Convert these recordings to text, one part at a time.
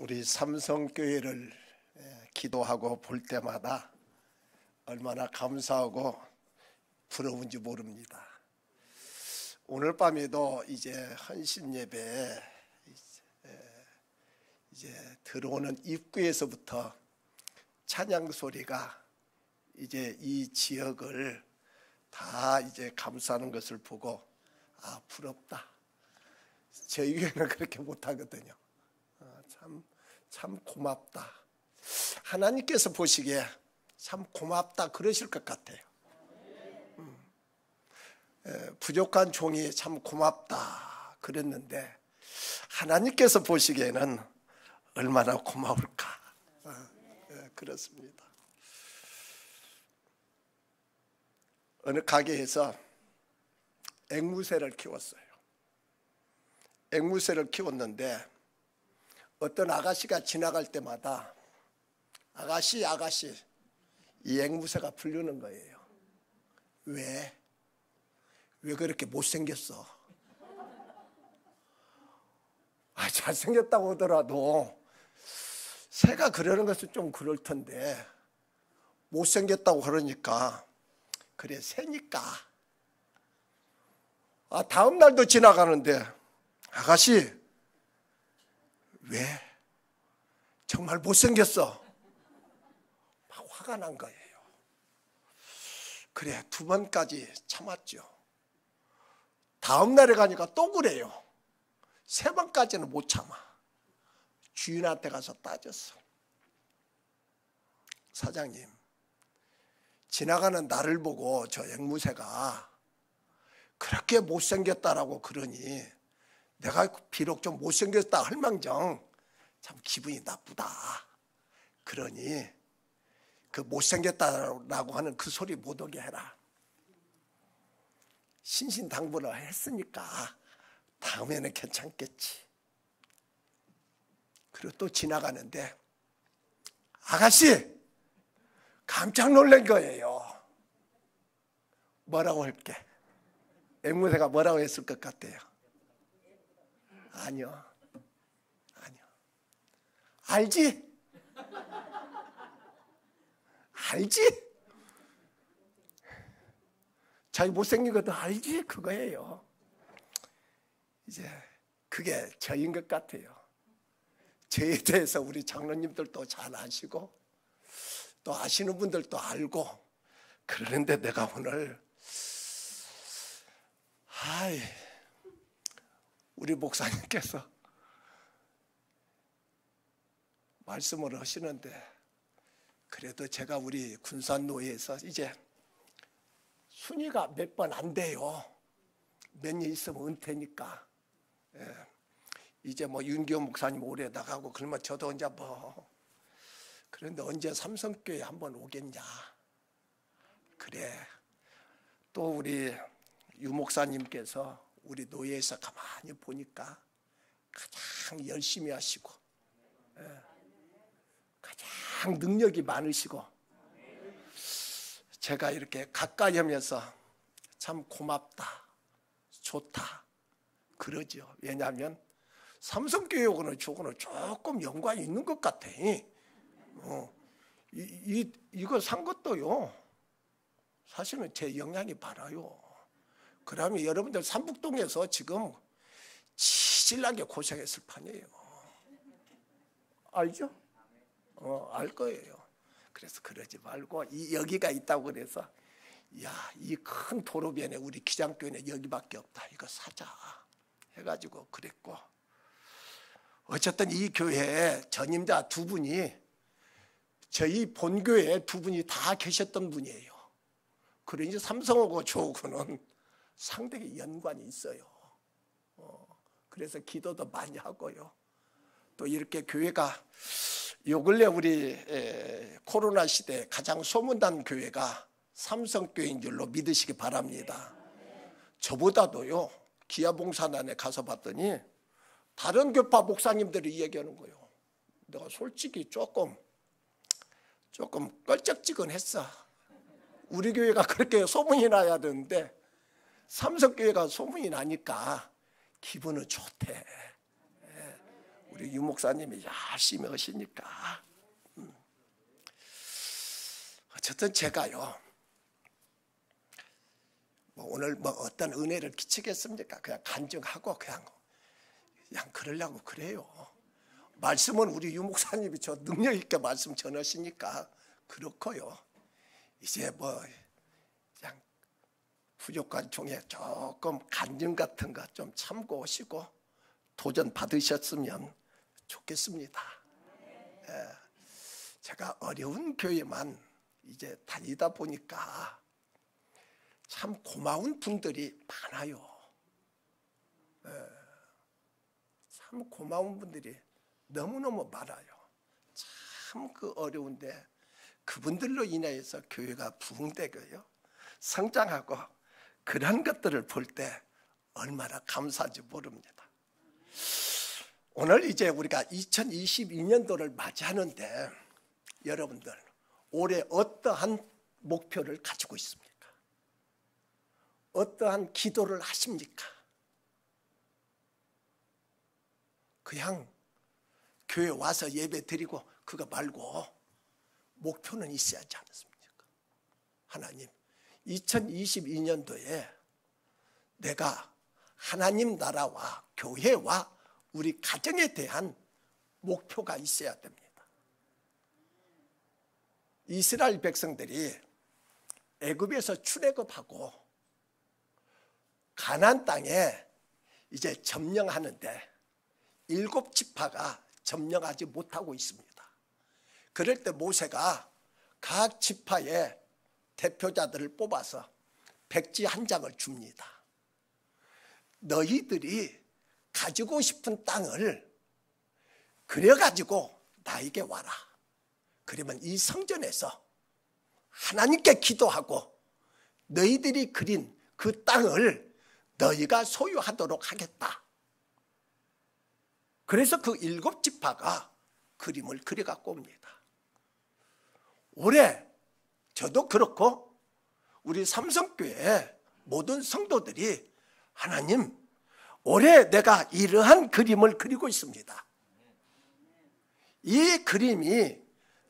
우리 삼성교회를 기도하고 볼 때마다 얼마나 감사하고 부러운지 모릅니다. 오늘 밤에도 이제 헌신 예배에 이제 들어오는 입구에서부터 찬양 소리가 이제 이 지역을 다 이제 감싸는 것을 보고 부럽다. 저희 교회는 그렇게 못하거든요. 참 고맙다. 하나님께서 보시기에 참 고맙다 그러실 것 같아요. 부족한 종이 참 고맙다 그랬는데 하나님께서 보시기에는 얼마나 고마울까. 그렇습니다. 어느 가게에서 앵무새를 키웠어요. 앵무새를 키웠는데 어떤 아가씨가 지나갈 때마다 아가씨 이 앵무새가 부르는 거예요. 왜 그렇게 못생겼어? 잘생겼다고 하더라도 새가 그러는 것은 좀 그럴 텐데 못생겼다고 그러니까 그래 새니까. 다음 날도 지나가는데 아가씨 왜? 정말 못생겼어. 막 화가 난 거예요. 그래 2번까지 참았죠. 다음 날에 가니까 또 그래요. 3번까지는 못 참아. 주인한테 가서 따졌어. 사장님, 지나가는 나를 보고 저 앵무새가 그렇게 못생겼다라고 그러니 내가 비록 좀 못생겼다 할망정 참 기분이 나쁘다. 그러니 그 못생겼다라고 하는 그 소리 못 오게 해라. 신신당부를 했으니까 다음에는 괜찮겠지. 그리고 또 지나가는데 아가씨 깜짝 놀란 거예요. 뭐라고 할게? 앵무새가 뭐라고 했을 것 같아요? 아니요. 알지? 자기 못생긴 것도 알지? 그거예요. 이제 그게 저인 것 같아요. 저에 대해서 우리 장로님들도 잘 아시고 또 아시는 분들도 알고 그러는데 내가 오늘 우리 목사님께서 말씀을 하시는데 그래도 제가 우리 군산노회에서 이제 순위가 몇 번 안 돼요. 몇 년 있으면 은퇴니까. 이제 뭐 윤기호 목사님 오래 나가고 그러면 저도 이제 그런데 언제 삼성교회 한번 오겠냐. 그래 또 우리 유 목사님께서 우리 노예에서 가만히 보니까 가장 열심히 하시고 가장 능력이 많으시고 제가 이렇게 가까이 하면서 참 고맙다 좋다 그러죠. 왜냐하면 삼성교회하고는 저거는 조금 연관이 있는 것 같아. 이거 산 것도요 사실은 제 영향이 많아요. 그러면 여러분들 삼북동에서 지금 지질나게 고생했을 판이에요. 알죠? 알 거예요. 그래서 그러지 말고 여기가 있다고 그래서 이 큰 도로변에 우리 기장교회는 여기밖에 없다. 이거 사자 해가지고 그랬고 어쨌든 이 교회에 전임자 2분이 저희 본교회에 2분이 다 계셨던 분이에요. 그러니 삼성하고 저하고는 상당히 연관이 있어요. 그래서 기도도 많이 하고요. 또 이렇게 교회가 요 근래 우리 코로나 시대에 가장 소문난 교회가 삼성교회인 줄로 믿으시기 바랍니다. 저보다도요 기아봉사단에 가서 봤더니 다른 교파 목사님들이 얘기하는 거예요. 내가 솔직히 조금 껄쩍지근했어. 우리 교회가 그렇게 소문이 나야 되는데 삼성교회가 소문이 나니까 기분은 좋대. 우리 유 목사님이 열심히 하시니까. 어쨌든 제가요, 뭐 오늘 뭐 어떤 은혜를 끼치겠습니까? 그냥 간증하고 그냥 그러려고 그래요. 말씀은 우리 유 목사님이 저 능력 있게 말씀 전하시니까 그렇고요. 이제 뭐 그냥 부족한 중에 조금 간증 같은 거 좀 참고하시고 도전 받으셨으면 좋겠습니다. 제가 어려운 교회만 이제 다니다 보니까 참 고마운 분들이 많아요. 참 고마운 분들이 너무너무 많아요. 참 그 어려운데 그분들로 인해서 교회가 부흥되고요, 성장하고 그런 것들을 볼 때 얼마나 감사한지 모릅니다. 오늘 이제 우리가 2022년도를 맞이하는데 여러분들 올해 어떠한 목표를 가지고 있습니까? 어떠한 기도를 하십니까? 그냥 교회 와서 예배 드리고 그거 말고 목표는 있어야 하지 않습니까? 하나님, 2022년도에 내가 하나님 나라와 교회와 우리 가정에 대한 목표가 있어야 됩니다. 이스라엘 백성들이 애굽에서 출애굽하고 가나안 땅에 이제 점령하는데 7지파가 점령하지 못하고 있습니다. 그럴 때 모세가 각 지파의 대표자들을 뽑아서 백지 한 장을 줍니다. 너희들이 가지고 싶은 땅을 그려가지고 나에게 와라. 그러면 이 성전에서 하나님께 기도하고 너희들이 그린 그 땅을 너희가 소유하도록 하겠다. 그래서 그 7지파가 그림을 그려갖고 옵니다. 올해 저도 그렇고 우리 삼성교회 모든 성도들이 하나님, 올해 내가 이러한 그림을 그리고 있습니다. 이 그림이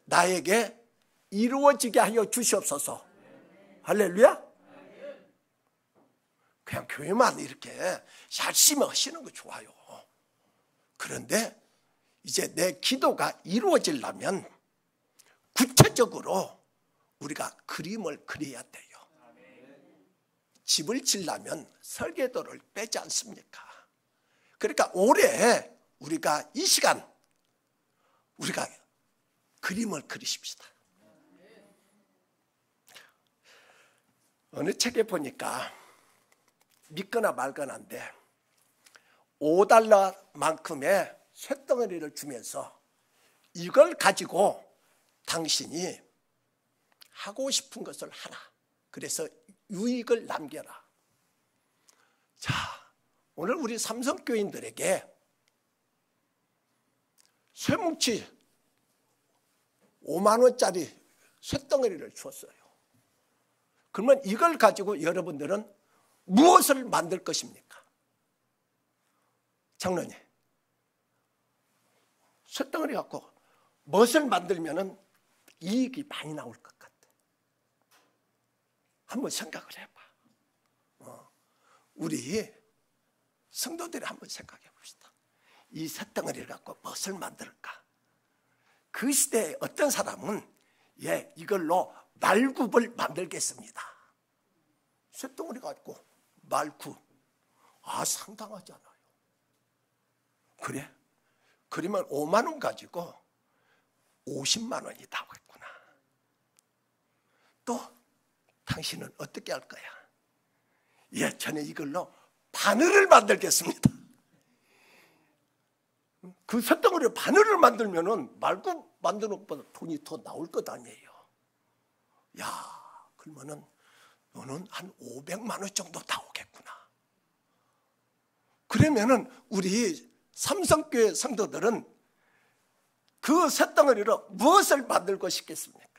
나에게 이루어지게 하여 주시옵소서. 할렐루야. 그냥 교회만 이렇게 열심히 하시는 거 좋아요. 그런데 이제 내 기도가 이루어지려면 구체적으로 우리가 그림을 그려야 돼요. 집을 지려면 설계도를 빼지 않습니까? 그러니까 올해 우리가 이 시간 우리가 그림을 그리십시다. 어느 책에 보니까 믿거나 말거나인데 $5만큼의 쇳덩어리를 주면서 이걸 가지고 당신이 하고 싶은 것을 하라. 그래서 유익을 남겨라. 자, 오늘 우리 삼성교인들에게 쇠뭉치 5만 원짜리 쇳덩어리를 주었어요. 그러면 이걸 가지고 여러분들은 무엇을 만들 것입니까? 장로님, 쇳덩어리 갖고 무엇을 만들면 이익이 많이 나올 것 같아. 한번 생각을 해봐. 우리 성도들이 한번 생각해 봅시다. 이 쇳덩어리를 갖고 무엇을 만들까? 그 시대에 어떤 사람은 이걸로 말굽을 만들겠습니다. 쇳덩어리 갖고 말굽, 상당하잖아요. 그래? 그러면 5만 원 가지고 50만 원이 나오겠구나. 또 당신은 어떻게 할 거야? 저는 이걸로 바늘을 만들겠습니다. 그 쇳덩어리로 바늘을 만들면은 말굽 만드는 것보다 돈이 더 나올 것 아니에요. 그러면은 너는 한 500만 원 정도 나오겠구나. 그러면은 우리 삼성교회 성도들은 그 쇳덩어리로 무엇을 만들고 싶겠습니까?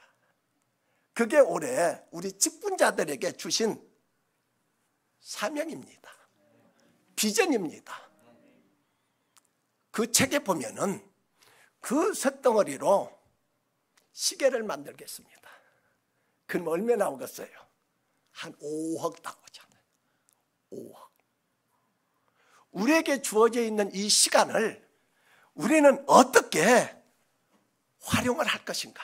그게 올해 우리 직분자들에게 주신 사명입니다. 비전입니다. 그 책에 보면은 그 쇳덩어리로 시계를 만들겠습니다. 그럼 얼마 나오겠어요? 한 5억 나오잖아요. 5억. 우리에게 주어져 있는 이 시간을 우리는 어떻게 활용을 할 것인가?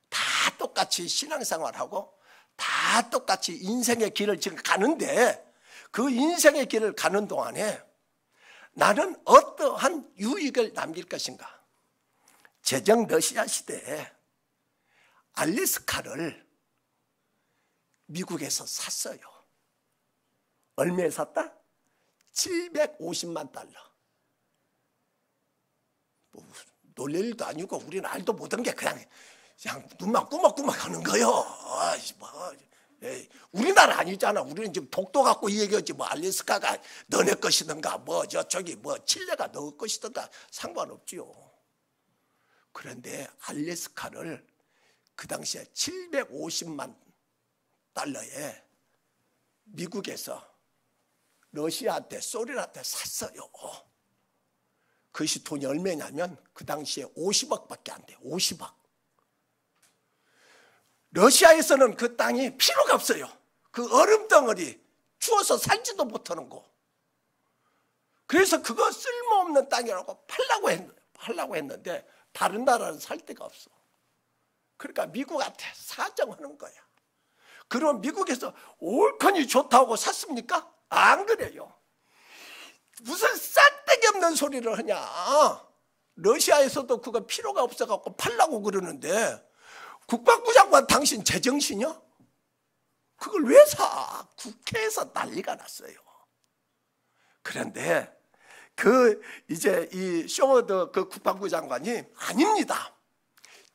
다 똑같이 신앙생활하고 다 똑같이 인생의 길을 지금 가는데 그 인생의 길을 가는 동안에 나는 어떠한 유익을 남길 것인가? 제정 러시아 시대에 알래스카를 미국에서 샀어요. 얼마에 샀다? 750만 달러. 뭐 놀랄 일도 아니고 우리는 알도 못한 게 그냥 눈만 꾸벅꾸벅 하는 거요. 우리나라 아니잖아. 우리는 지금 독도 갖고 이 얘기했지. 뭐 알래스카가 너네 것이든가 뭐 저쪽이 뭐 칠레가 너 것이든가 상관없지요. 그런데 알래스카를 그 당시에 750만 달러에 미국에서 러시아한테 소련한테 샀어요. 그것이 돈이 얼마냐면 그 당시에 50억밖에 안 돼요. 50억. 러시아에서는 그 땅이 필요가 없어요. 그 얼음 덩어리 추워서 살지도 못하는 거. 그래서 그거 쓸모없는 땅이라고 팔라고 했는데 다른 나라는 살 데가 없어. 그러니까 미국한테 사정하는 거야. 그럼 미국에서 옳거니 좋다고 샀습니까? 안 그래요. 무슨 싹대기 없는 소리를 하냐. 러시아에서도 그거 필요가 없어갖고 팔라고 그러는데 국방부 장관 당신 제정신이야? 그걸 왜 사? 국회에서 난리가 났어요. 그런데 이제 이 쇼워드 그 국방부 장관이 아닙니다.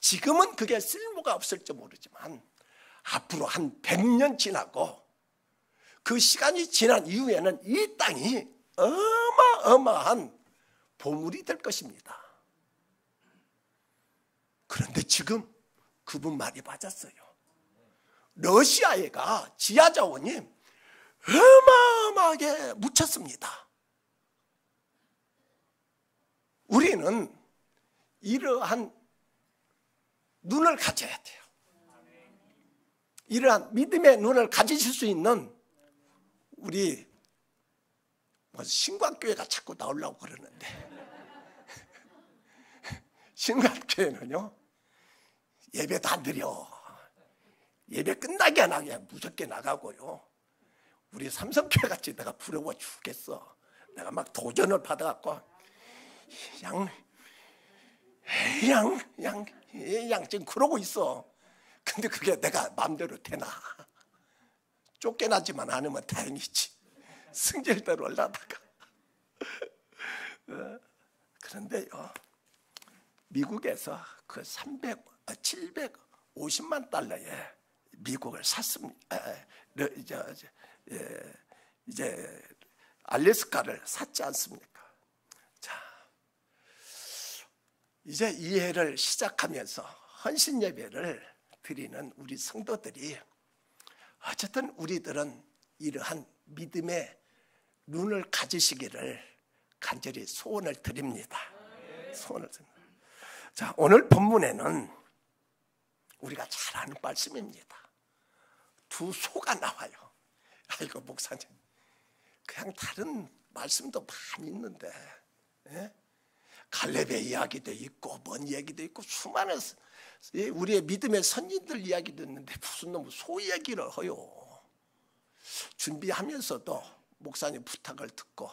지금은 그게 쓸모가 없을지 모르지만 앞으로 한 100년 지나고 그 시간이 지난 이후에는 이 땅이 어마어마한 보물이 될 것입니다. 그런데 지금 그분 말이 맞았어요. 러시아가 지하자원이 어마어마하게 묻혔습니다. 우리는 이러한 눈을 가져야 돼요. 이러한 믿음의 눈을 가지실 수 있는 우리 신광교회가 자꾸 나오려고 그러는데 신광교회는요 예배도 안 드려. 예배 끝나게 안 하게 무섭게 나가고요. 우리 삼성교회 같이 내가 부러워 죽겠어. 내가 막 도전을 받아갖고 지금 그러고 있어. 근데 그게 내가 마음대로 되나? 쫓겨나지만 않으면 다행이지. 승질대로 올라다가. 그런데요, 미국에서 그 750만 달러에 미국을 샀습니다. 이제 알래스카를 샀지 않습니까? 자, 이제 이 해를 시작하면서 헌신 예배를 드리는 우리 성도들이 어쨌든 우리들은 이러한 믿음의 눈을 가지시기를 간절히 소원을 드립니다. 소원을 드립니다. 자, 오늘 본문에는 우리가 잘 아는 말씀입니다. 두 소가 나와요. 아이고 목사님, 그냥 다른 말씀도 많이 있는데 갈렙의 이야기도 있고 뭔 얘기도 있고 수많은 우리의 믿음의 선진들 이야기도 있는데 무슨 놈 소 얘기를 해요. 준비하면서도 목사님 부탁을 듣고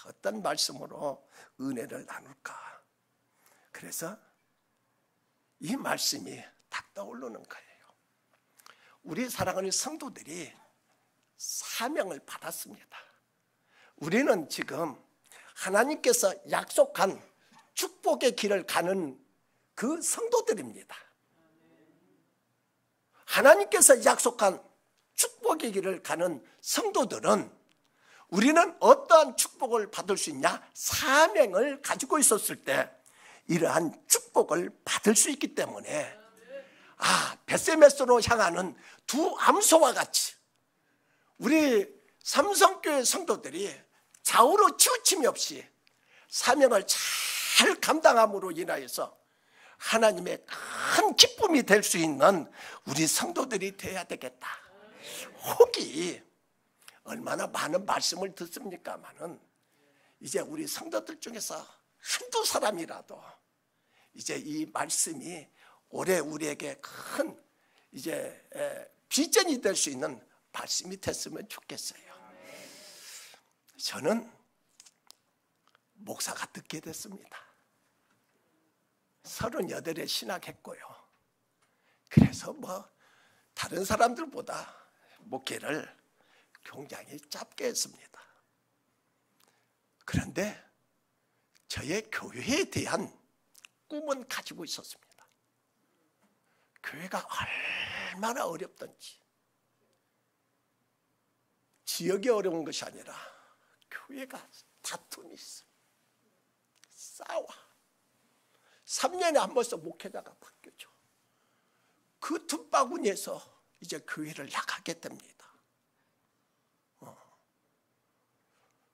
어떤 말씀으로 은혜를 나눌까. 그래서 이 말씀이 딱 떠오르는 거예요. 우리 사랑하는 성도들이 사명을 받았습니다. 우리는 지금 하나님께서 약속한 축복의 길을 가는 그 성도들입니다. 하나님께서 약속한 축복의 길을 가는 성도들은 우리는 어떠한 축복을 받을 수 있냐? 사명을 가지고 있었을 때 이러한 축복을 받을 수 있기 때문에 베세메스로 향하는 두 암소와 같이 우리 삼성교회 성도들이 좌우로 치우침이 없이 사명을 잘 감당함으로 인하여서 하나님의 큰 기쁨이 될 수 있는 우리 성도들이 되어야 되겠다. 혹이 얼마나 많은 말씀을 듣습니까마는 이제 우리 성도들 중에서 한두 사람이라도 이제 이 말씀이 올해 우리에게 큰 이제 비전이 될 수 있는 말씀이 됐으면 좋겠어요. 저는 목사가 듣게 됐습니다. 38에 신학했고요. 그래서 다른 사람들보다 목회를 굉장히 짧게 했습니다. 그런데 저의 교회에 대한 꿈은 가지고 있었습니다. 교회가 얼마나 어렵던지, 지역이 어려운 것이 아니라 교회가 다툼이 있어. 싸워. 3년에 한 번씩 목회자가 바뀌죠. 그 틈바구니에서 이제 교회를 나가게 됩니다.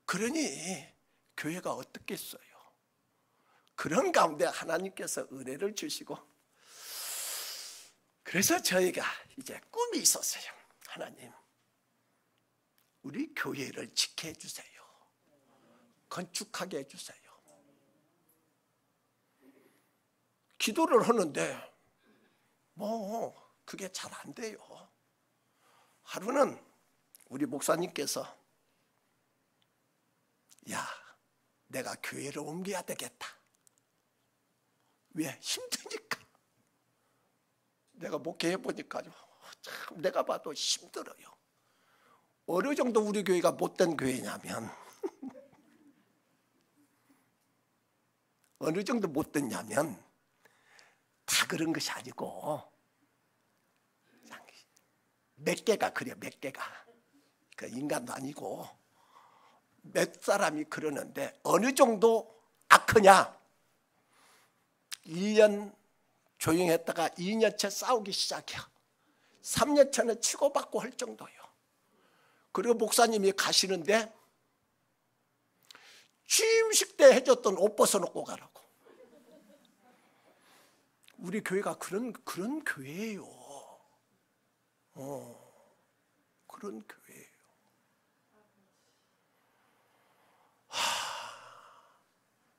그러니 교회가 어떻겠어요? 그런 가운데 하나님께서 은혜를 주시고, 그래서 저희가 이제 꿈이 있었어요. 하나님, 우리 교회를 지켜해 주세요. 건축하게 해주세요. 기도를 하는데 그게 잘 안 돼요. 하루는 우리 목사님께서 야, 내가 교회를 옮겨야 되겠다. 왜? 힘드니까. 내가 목회해 보니까 참 내가 봐도 힘들어요. 어느 정도 우리 교회가 못된 교회냐면 어느 정도 못됐냐면 다 그런 것이 아니고 몇 개가 그래. 몇 개가 그 인간도 아니고 몇 사람이 그러는데 어느 정도 악하냐. 1년 조용했다가 2년째 싸우기 시작해요. 3년째는 치고받고 할 정도예요. 그리고 목사님이 가시는데 취임식 때 해줬던 옷 벗어놓고 가라고. 우리 교회가 그런 교회예요. 그런 교회예요.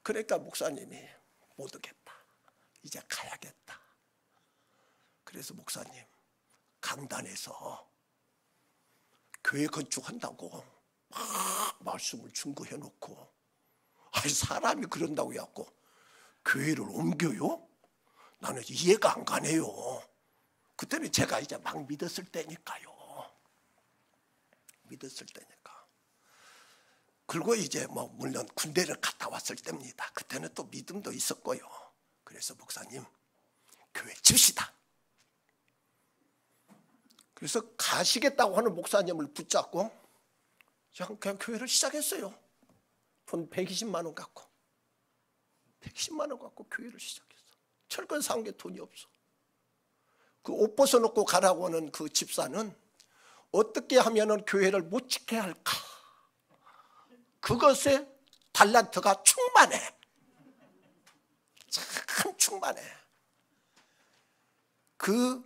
그러니까 목사님이 못 오겠다. 이제 가야겠다. 그래서 목사님 강단에서 교회 건축한다고 막 말씀을 증거해놓고, 아니 사람이 그런다고 해갖고 교회를 옮겨요? 나는 이해가 안 가네요. 그때는 제가 이제 막 믿었을 때니까요. 믿었을 때니까. 그리고 이제 물론 군대를 갔다 왔을 때입니다. 그때는 또 믿음도 있었고요. 그래서 목사님 교회 집시다. 그래서 가시겠다고 하는 목사님을 붙잡고 그냥 교회를 시작했어요. 돈 120만 원 갖고. 110만 원 갖고 교회를 시작했어. 철근 사온 게 돈이 없어. 그 옷 벗어놓고 가라고 하는 그 집사는 어떻게 하면은 교회를 못 지켜야 할까? 그것에 달란트가 충만해. 참 충만해. 그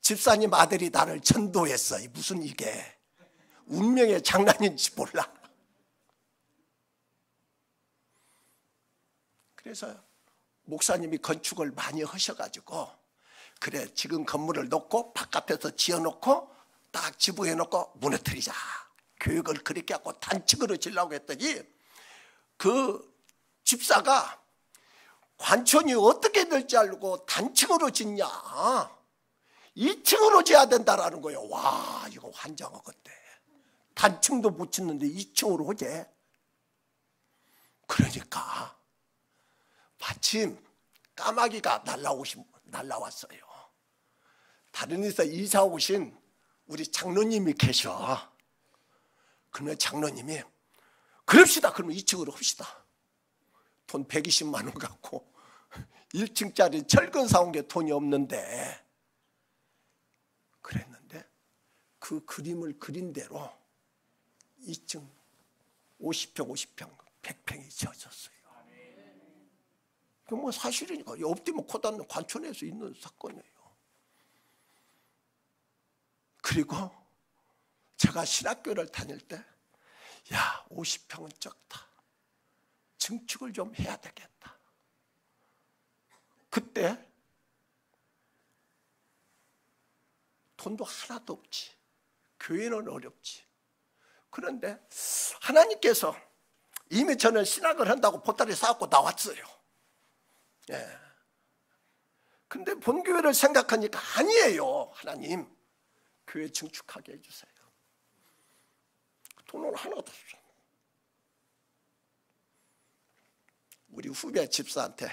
집사님 아들이 나를 전도했어. 무슨 이게 운명의 장난인지 몰라. 그래서 목사님이 건축을 많이 하셔가지고, 그래 지금 건물을 놓고 바깥에서 지어놓고 딱 지붕해놓고 무너뜨리자. 교육을 그렇게 하고 단층으로 지으려고 했더니 그 집사가 관촌이 어떻게 될지 알고 단층으로 짓냐, 2층으로 지어야 된다라는 거예요. 와, 이거 환장하겠대. 단층도 못 짓는데 2층으로 하재. 그러니까 마침 까마귀가 날라왔어요. 다른 데서 이사 오신 우리 장로님이 계셔. 그러면 장로님이 그럽시다. 그러면 2층으로 합시다. 돈 120만 원 갖고 1층짜리 철근 사온 게 돈이 없는데, 그랬는데 그 그림을 그린 대로 2층 50평, 50평, 100평이 지어졌어요. 뭐 사실이니까. 엎드면 코닿는 관촌에서 있는 사건이에요. 그리고 제가 신학교를 다닐 때, 야, 50평은 적다. 증축을 좀 해야 되겠다. 그때 돈도 하나도 없지. 교회는 어렵지. 그런데 하나님께서 이미 저는 신학을 한다고 보따리 싸갖고 나왔어요. 예. 근데 본교회를 생각하니까 아니에요. 하나님, 교회 증축하게 해주세요. 돈은 하나도 없어. 우리 후배 집사한테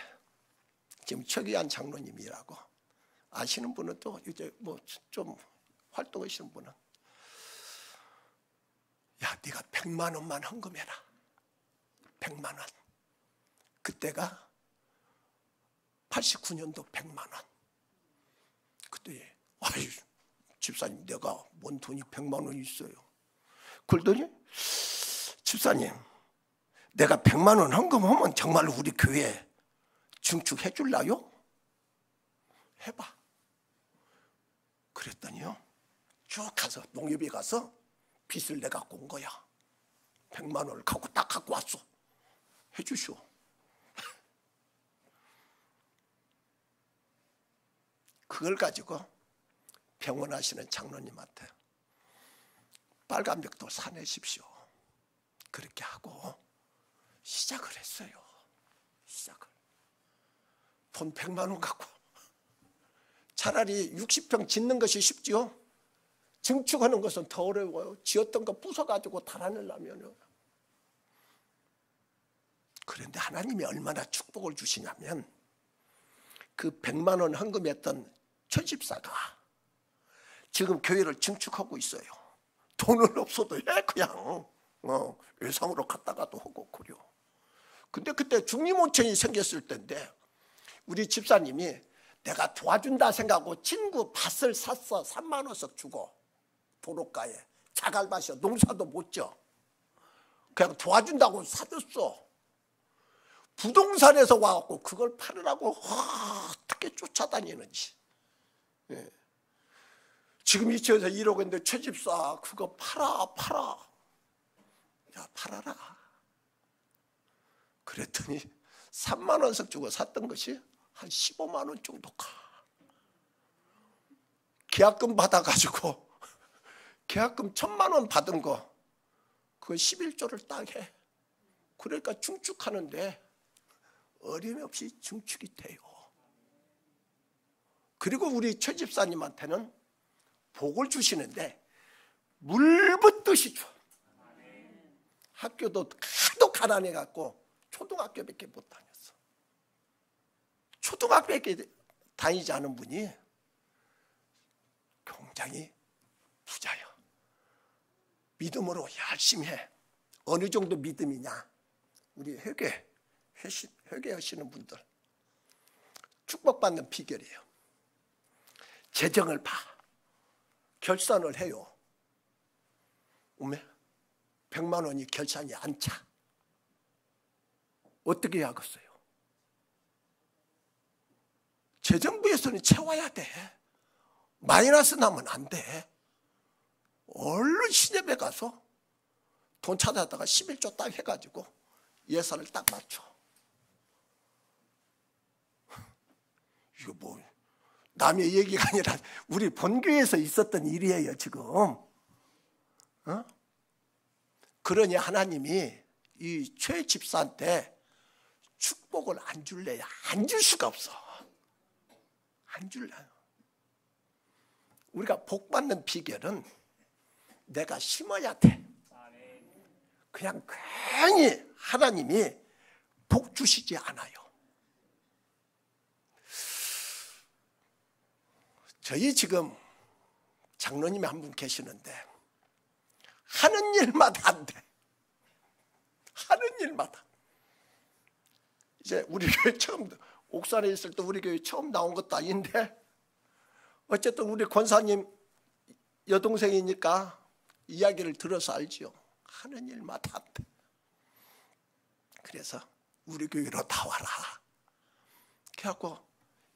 지금 최기한 장로님이라고 아시는 분은 또 이제 뭐 좀 활동하시는 분은, 야, 네가 100만 원만 헌금해라. 100만 원. 그때가 89년도 100만 원. 그때 아이, 집사님, 내가 뭔 돈이 100만 원 있어요. 그러더니, 집사님, 내가 100만 원 헌금하면 정말 우리 교회 증축해 줄라요? 해봐. 그랬더니요, 쭉 가서 농협에 가서 빚을 내가 온 거야. 100만 원을 딱 갖고 왔어. 해주시오. 그걸 가지고 병원 하시는 장로님한테 빨간 벽돌 사내십시오. 그렇게 하고 시작을 했어요. 시작을. 돈 100만 원 갖고. 차라리 60평 짓는 것이 쉽지요. 증축하는 것은 더 어려워요. 지었던 거 부숴가지고 달아내려면. 그런데 하나님이 얼마나 축복을 주시냐면, 그 100만 원 헌금했던 최집사가 지금 교회를 증축하고 있어요. 돈은 없어도 그냥 외상으로 갔다가도 하고 그려. 근데 그때 중림온천이 생겼을 때인데, 우리 집사님이 내가 도와준다 생각하고 친구 밭을 샀어. 3만 원씩 주고, 도로가에 자갈밭이야. 농사도 못 져. 그냥 도와준다고 사줬어. 부동산에서 와갖고 그걸 팔으라고 어떻게 쫓아다니는지. 예. 지금 이쪽에서 1억 인데 최집사 그거 팔아. 야, 팔아라. 그랬더니 3만 원씩 주고 샀던 것이 한 15만 원 정도 가. 계약금 받아가지고 계약금 1,000만 원 받은 거 그거 11조를 딱 해. 그러니까 증축하는데 어림없이 증축이 돼요. 그리고 우리 최 집사님한테는 복을 주시는데 물 붓듯이 줘. 학교도 하도 가난해갖고 초등학교밖에 못 다녔어. 초등학교밖에 다니지 않은 분이 굉장히 부자야. 믿음으로 열심히 해. 어느 정도 믿음이냐? 우리 회개하시는 분들 축복받는 비결이에요. 재정을 봐. 결산을 해요. 오메 100만 원이 결산이 안 차. 어떻게 해야겠어요? 재정부에서는 채워야 돼. 마이너스 나면 안 돼. 얼른 시집에 가서 돈 찾아다가 11조 딱 해가지고 예산을 딱 맞춰. 이거 뭐 남의 얘기가 아니라 우리 본교에서 있었던 일이에요 지금. 그러니 하나님이 이 최 집사한테 축복을 안 줄래야 안 줄 수가 없어. 안 줄래요. 우리가 복 받는 비결은 내가 심어야 돼. 그냥 괜히 하나님이 복 주시지 않아요. 저희 지금 장로님이 한 분 계시는데 하는 일마다 안 돼. 하는 일마다. 이제 우리 교회 처음 옥산에 있을 때 우리 교회 처음 나온 것도 아닌데 어쨌든 우리 권사님 여동생이니까 이야기를 들어서 알지요. 하는 일마다 안 돼. 그래서 우리 교회로 다 와라. 그래갖고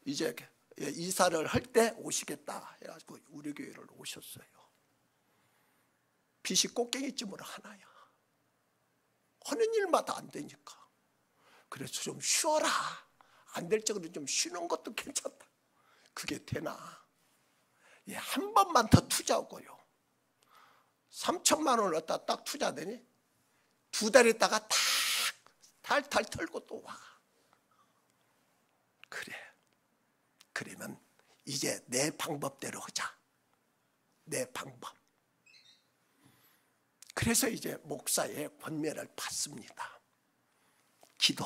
이제 이사를 할 때 오시겠다 해가지고 우리 교회를 오셨어요. 빚이 꽃갱이쯤으로 하나야. 하는 일마다 안 되니까. 그래서 좀 쉬어라. 안 될 적으로 좀 쉬는 것도 괜찮다. 그게 되나? 예, 한 번만 더 투자하고요. 3천만 원을 갖다 딱 투자되니 2달 있다가 탁 탈탈 털고 또 와. 그래. 그러면 이제 내 방법대로 하자. 내 방법. 그래서 이제 목사의 권면을 받습니다. 기도.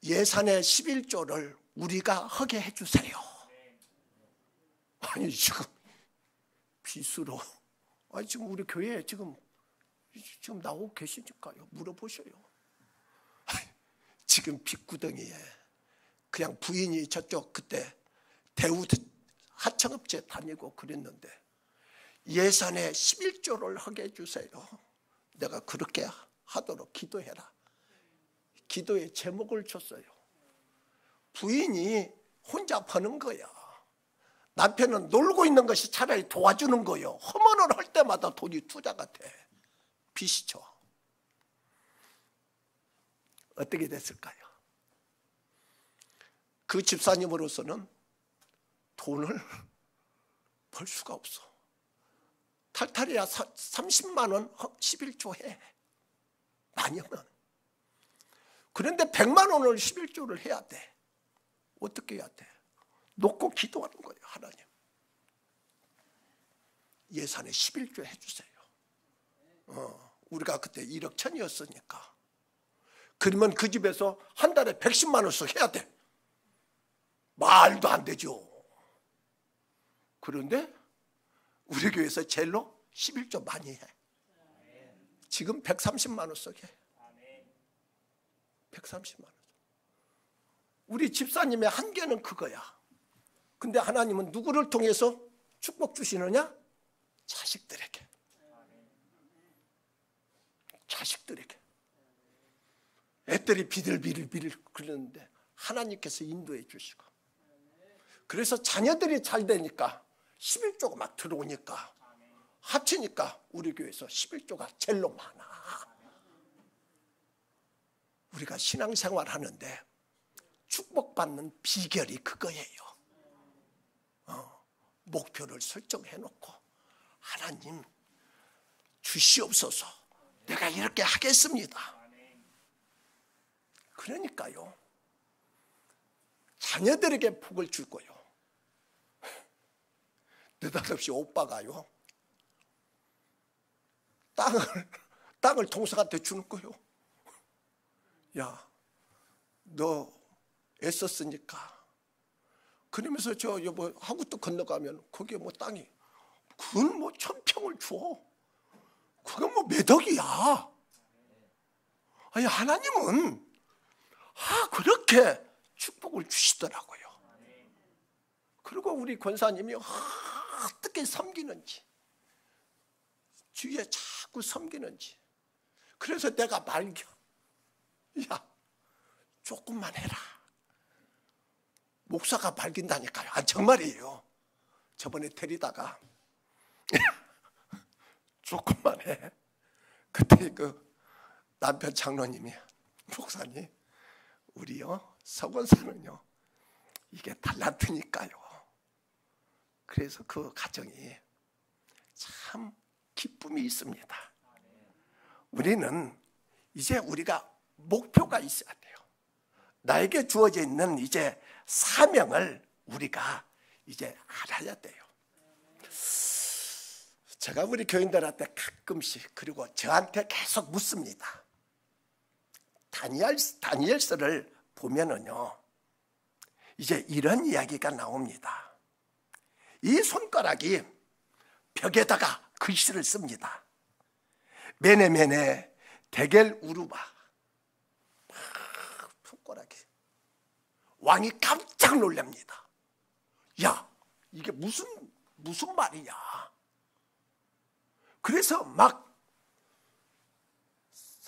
예산의 11조를 우리가 하게 해주세요. 아니 지금 빚으로 아니 지금 우리 교회에 지금 나오고 계시니까요. 물어보셔요. 지금 빚구덩이에 그냥 부인이 저쪽 그때 대우 하청업체 다니고 그랬는데 예산에 11조를 하게 해주세요. 내가 그렇게 하도록 기도해라. 기도에 제목을 줬어요. 부인이 혼자 버는 거야. 남편은 놀고 있는 것이 차라리 도와주는 거예요. 허문을 할 때마다 돈이 투자가 돼. 빚이죠. 어떻게 됐을까요? 그 집사님으로서는 돈을 벌 수가 없어. 탈탈이야 30만 원 11조 해. 많이면. 그런데 100만 원을 11조를 해야 돼. 어떻게 해야 돼? 놓고 기도하는 거예요. 하나님. 예산에 11조 해주세요. 우리가 그때 1억 1천이었으니까. 그러면 그 집에서 한 달에 110만 원씩 해야 돼. 말도 안 되죠. 그런데 우리 교회에서 제일로 11조 많이 해. 지금 130만 원씩 해. 130만 원. 우리 집사님의 한계는 그거야. 근데 하나님은 누구를 통해서 축복 주시느냐? 자식들에게. 자식들에게. 애들이 비들비들 그러는데 하나님께서 인도해 주시고. 그래서 자녀들이 잘 되니까 11조가 막 들어오니까 합치니까 우리 교회에서 11조가 제일로 많아. 우리가 신앙생활 하는데 축복받는 비결이 그거예요. 목표를 설정해 놓고 하나님 주시옵소서. 내가 이렇게 하겠습니다. 그러니까요. 자녀들에게 복을 주고요. 느닷없이 오빠가요. 땅을 동생한테 주는 거요. 야, 너 애썼으니까. 그러면서 저 여보 하구도 건너가면 거기에 뭐 땅이 그건 뭐 1000평을 줘. 그건 뭐 몇 억이야. 아니 하나님은 그렇게 축복을 주시더라고요. 그리고 우리 권사님이 어떻게 섬기는지, 주위에 자꾸 섬기는지. 그래서 내가 말겨. 야, 조금만 해라. 목사가 말긴다니까요. 정말이에요. 저번에 데리다가 조금만 해. 그때 그 남편 장로님이 목사님 우리요 서건사는요 이게 달란트니까요. 그래서 그 가정이 참 기쁨이 있습니다. 우리는 이제 우리가 목표가 있어야 돼요. 나에게 주어져 있는 이제 사명을 우리가 이제 알아야 돼요. 제가 우리 교인들한테 가끔씩 그리고 저한테 계속 묻습니다. 다니엘서를 보면은요 이제 이런 이야기가 나옵니다. 이 손가락이 벽에다가 글씨를 씁니다. 메네메네 데겔 우루바. 손가락이. 왕이 깜짝 놀랍니다. 야, 이게 무슨 말이야. 그래서 막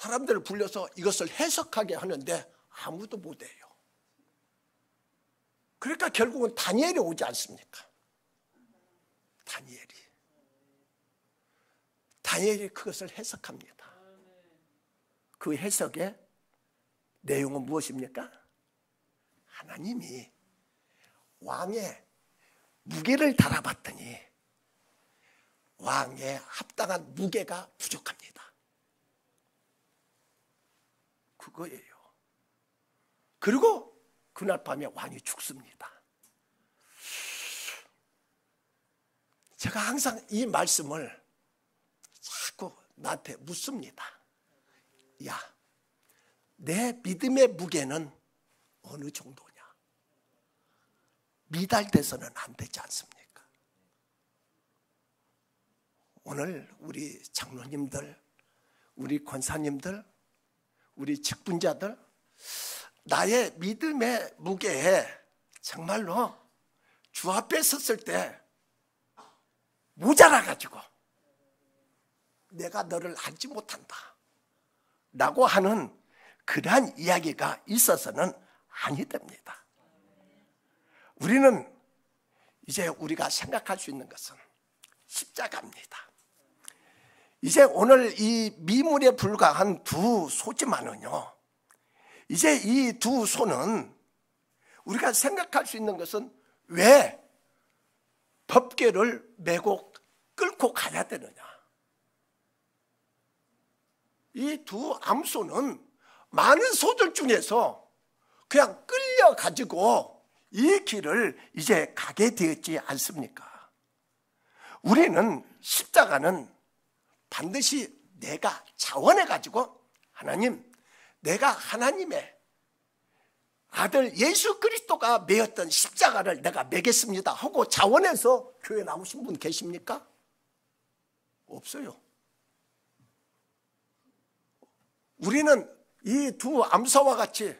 사람들을 불러서 이것을 해석하게 하는데 아무도 못해요. 그러니까 결국은 다니엘이 오지 않습니까? 다니엘이 그것을 해석합니다. 그 해석의 내용은 무엇입니까? 하나님이 왕의 무게를 달아봤더니 왕에 합당한 무게가 부족합니다. 그거예요. 그리고 그날 밤에 왕이 죽습니다. 제가 항상 이 말씀을 자꾸 나한테 묻습니다. 야, 내 믿음의 무게는 어느 정도냐? 미달돼서는 안 되지 않습니까? 오늘 우리 장로님들, 우리 권사님들, 우리 직분자들, 나의 믿음의 무게에 정말로 주 앞에 섰을 때 모자라가지고 내가 너를 알지 못한다 라고 하는 그러한 이야기가 있어서는 아니 됩니다. 우리는 이제 우리가 생각할 수 있는 것은 십자가입니다. 이제 오늘 이 미물에 불과한 두 소지만은요, 이제 이 두 소는 우리가 생각할 수 있는 것은 왜 법궤를 메고 끌고 가야 되느냐? 이 두 암소는 많은 소들 중에서 그냥 끌려가지고 이 길을 이제 가게 되었지 않습니까? 우리는 십자가는 반드시 내가 자원해가지고 하나님, 내가 하나님의 아들 예수 그리스도가 메었던 십자가를 내가 메겠습니다 하고 자원해서 교회 나오신 분 계십니까? 없어요. 우리는 이 두 암소와 같이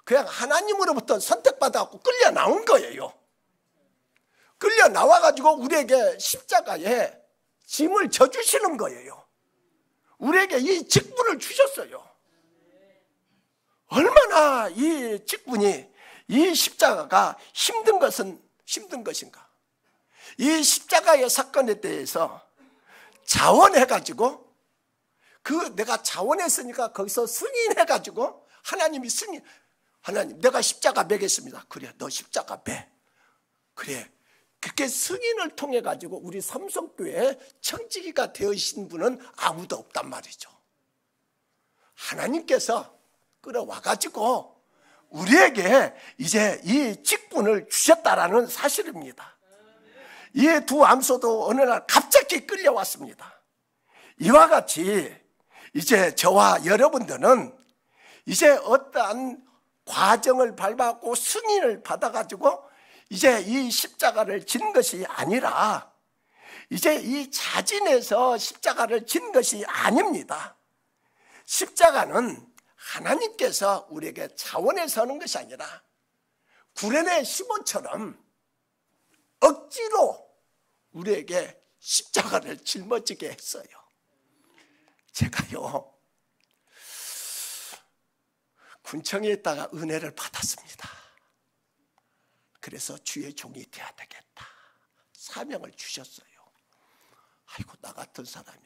그냥 하나님으로부터 선택받아갖고 끌려 나온 거예요. 끌려 나와가지고 우리에게 십자가에 짐을 져주시는 거예요. 우리에게 이 직분을 주셨어요. 얼마나 이 직분이, 이 십자가가 힘든 것인가. 이 십자가의 사건에 대해서 자원해가지고, 내가 자원했으니까 거기서 승인해가지고 하나님이 하나님 내가 십자가 매겠습니다. 그래, 너 십자가 매. 그래, 그렇게 승인을 통해 가지고 우리 삼성교회 청지기가 되어신 분은 아무도 없단 말이죠. 하나님께서 끌어와 가지고 우리에게 이제 이 직분을 주셨다라는 사실입니다. 이 두 암소도 어느 날 갑자기 끌려왔습니다. 이와 같이 이제 저와 여러분들은 이제 어떠한 과정을 밟았고 승인을 받아가지고 이제 이 십자가를 진 것이 아니라 이제 이 자진해서 십자가를 진 것이 아닙니다. 십자가는 하나님께서 우리에게 자원해서 하는 것이 아니라 구레네 시몬처럼 억지로 우리에게 십자가를 짊어지게 했어요. 제가요, 군청에 있다가 은혜를 받았습니다. 그래서 주의 종이 되어야 되겠다. 사명을 주셨어요. 아이고, 나 같은 사람이.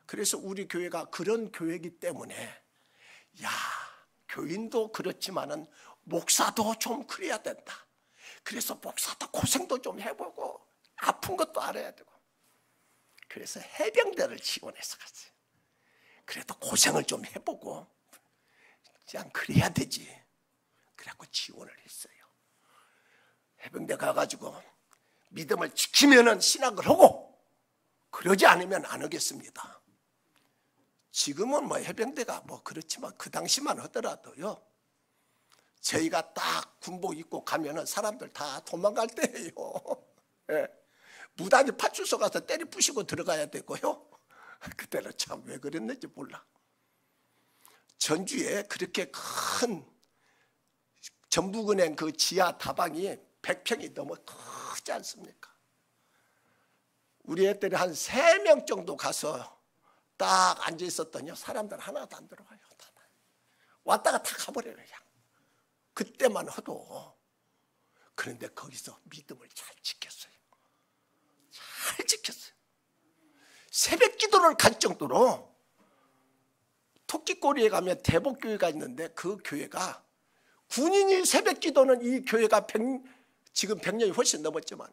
그래서 우리 교회가 그런 교회이기 때문에, 야, 교인도 그렇지만은 목사도 좀 그래야 된다. 그래서 목사도 고생도 좀 해보고 아픈 것도 알아야 되고. 그래서 해병대를 지원해서 갔어요. 그래도 고생을 좀 해보고 그냥 그래야 되지. 그래갖고 지원을 했어요. 해병대 가가지고 믿음을 지키면은 신학을 하고 그러지 않으면 안 하겠습니다. 지금은 뭐 해병대가 뭐 그렇지만 그 당시만 하더라도요, 저희가 딱 군복 입고 가면은 사람들 다 도망갈 때예요. 예. 무단히 파출소 가서 때리 부시고 들어가야 되고요. 그때는 참 왜 그랬는지 몰라. 전주에 그렇게 큰 전북은행 그 지하 다방이 100평이 넘어 크지 않습니까? 우리 애들이 한 3명 정도 가서 딱 앉아 있었더니 사람들 하나도 안 들어와요. 다. 왔다가 다 가버려요. 그냥. 그때만 해도. 그런데 거기서 믿음을 잘 지켰어요. 잘 지켰어요. 새벽 기도를 갈 정도로 토끼꼬리에 가면 대복교회가 있는데 그 교회가 군인이 새벽 기도는 이 교회가 지금 100년이 훨씬 넘었지만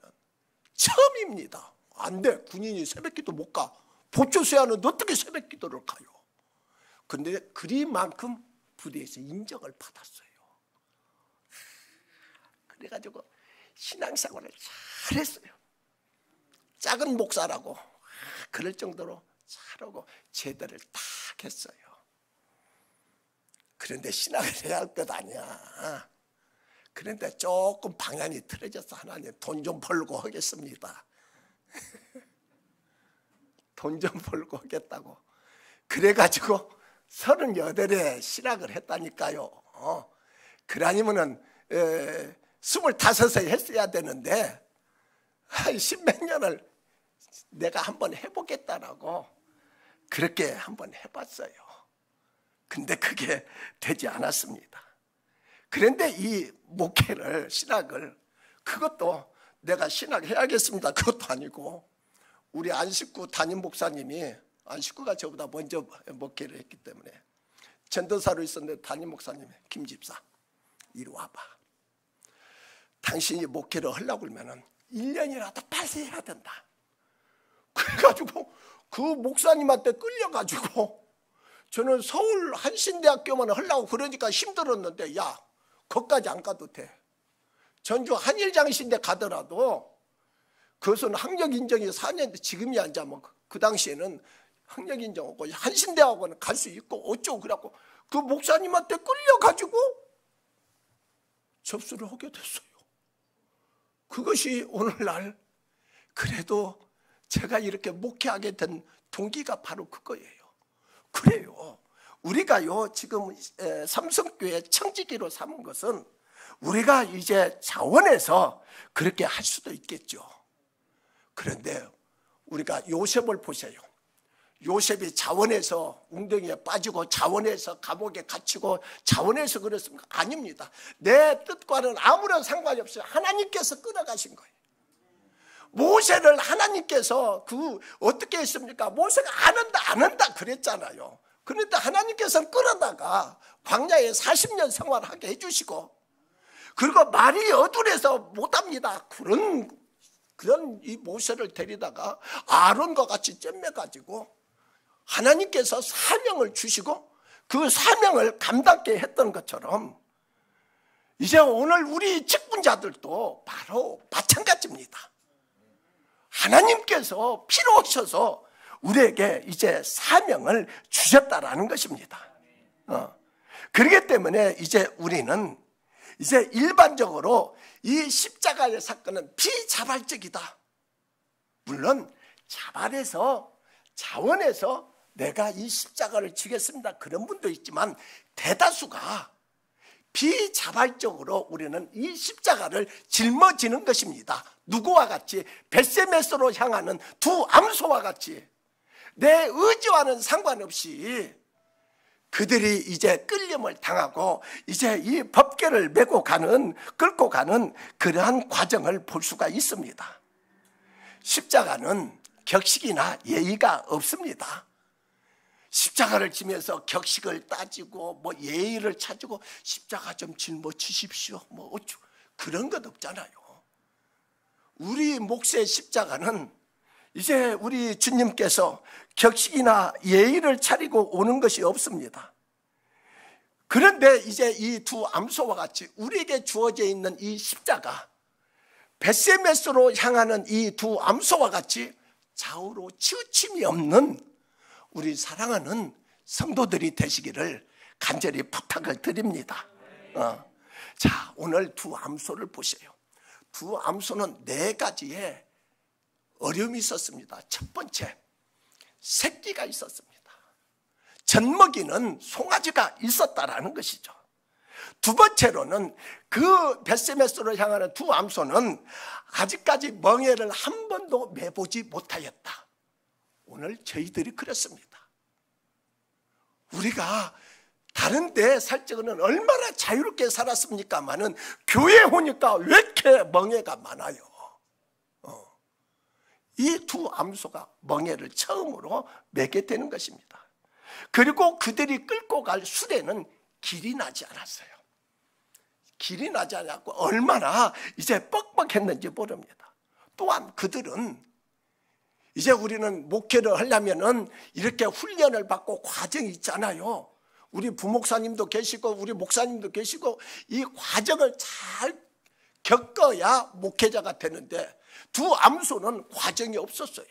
처음입니다. 안 돼. 군인이 새벽 기도 못 가. 보초수야는 어떻게 새벽 기도를 가요? 그런데 그리만큼 부대에서 인정을 받았어요. 그래가지고 신앙생활을 잘했어요. 작은 목사라고 그럴 정도로 잘하고 제대를 딱 했어요. 그런데 신앙을 해야 할 것 아니야. 그런데 조금 방향이 틀어져서 하나님 돈 좀 벌고 하겠습니다. 돈 좀 벌고 하겠다고. 그래가지고 38에 신학을 했다니까요. 그러니면은 25에 했어야 되는데 한 10몇 년을 내가 한번 해보겠다라고 그렇게 한번 해봤어요. 근데 그게 되지 않았습니다. 그런데 이 목회를 신학을 그것도 내가 신학해야겠습니다. 그것도 아니고 우리 안식구 담임 목사님이 안식구가 저보다 먼저 목회를 했기 때문에 전도사로 있었는데 담임 목사님이 김 집사 이리 와봐. 당신이 목회를 하려고 그러면 1년이라도 빨리 해야 된다. 그래가지고 그 목사님한테 끌려가지고 저는 서울 한신대학교만 하려고 그러니까 힘들었는데 야 거기까지 안 가도 돼. 전주 한일장신대 가더라도 그것은 학력인정이 4년 지금이 아니자면 그 당시에는 학력인정 없고 한신대학원은 갈 수 있고 어쩌고 그래갖고 그 목사님한테 끌려가지고 접수를 하게 됐어요. 그것이 오늘날 그래도 제가 이렇게 목회하게 된 동기가 바로 그거예요. 그래요. 우리가요 지금 삼성교회 청지기로 삼은 것은 우리가 이제 자원해서 그렇게 할 수도 있겠죠. 그런데 우리가 요셉을 보세요. 요셉이 자원해서 웅덩이에 빠지고 자원해서 감옥에 갇히고 자원해서 그랬습니까? 아닙니다. 내 뜻과는 아무런 상관이 없어요. 하나님께서 끌어가신 거예요. 모세를 하나님께서 어떻게 했습니까? 모세가 안 한다 그랬잖아요. 그런데 하나님께서는 끌어다가 광야에 40년 생활하게 해주시고 그리고 말이 어두래서 못합니다. 그런 이 모세를 데리다가 아론과 같이 잼매가지고 하나님께서 사명을 주시고 그 사명을 감당케 했던 것처럼 이제 오늘 우리 직분자들도 바로 마찬가지입니다. 하나님께서 필요하셔서 우리에게 이제 사명을 주셨다라는 것입니다. 그렇기 때문에 이제 우리는 이제 일반적으로 이 십자가의 사건은 비자발적이다. 물론 자원해서 내가 이 십자가를 지겠습니다. 그런 분도 있지만 대다수가 비자발적으로 우리는 이 십자가를 짊어지는 것입니다. 누구와 같이? 벳세메스로 향하는 두 암소와 같이 내 의지와는 상관없이 그들이 이제 끌림을 당하고 이제 이 법궤를 끌고 가는 그러한 과정을 볼 수가 있습니다. 십자가는 격식이나 예의가 없습니다. 십자가를 지면서 격식을 따지고 뭐 예의를 찾고 십자가 좀 짊어지십시오 뭐 어쩌 그런 것 없잖아요. 우리 몫의 십자가는 이제 우리 주님께서 격식이나 예의를 차리고 오는 것이 없습니다. 그런데 이제 이 두 암소와 같이 우리에게 주어져 있는 이 십자가 벳세메스로 향하는 이 두 암소와 같이 좌우로 치우침이 없는 우리 사랑하는 성도들이 되시기를 간절히 부탁을 드립니다. 자, 오늘 두 암소를 보세요. 두 암소는 4가지의 어려움이 있었습니다. 첫 번째, 새끼가 있었습니다. 젖먹이는 송아지가 있었다라는 것이죠. 두 번째로는 그 벳세메스로 향하는 두 암소는 아직까지 멍에를 한 번도 매보지 못하였다. 오늘 저희들이 그렇습니다. 우리가 다른 데 살 적은 얼마나 자유롭게 살았습니까마는 교회 오니까 왜 이렇게 멍해가 많아요? 이 두 암소가 멍해를 처음으로 매게 되는 것입니다. 그리고 그들이 끌고 갈 수레는 길이 나지 않았어요. 길이 나지 않았고 얼마나 이제 뻑뻑했는지 모릅니다. 또한 그들은 이제 우리는 목회를 하려면은 이렇게 훈련을 받고 과정이 있잖아요. 우리 부목사님도 계시고 우리 목사님도 계시고 이 과정을 잘 겪어야 목회자가 되는데 두 암소는 과정이 없었어요.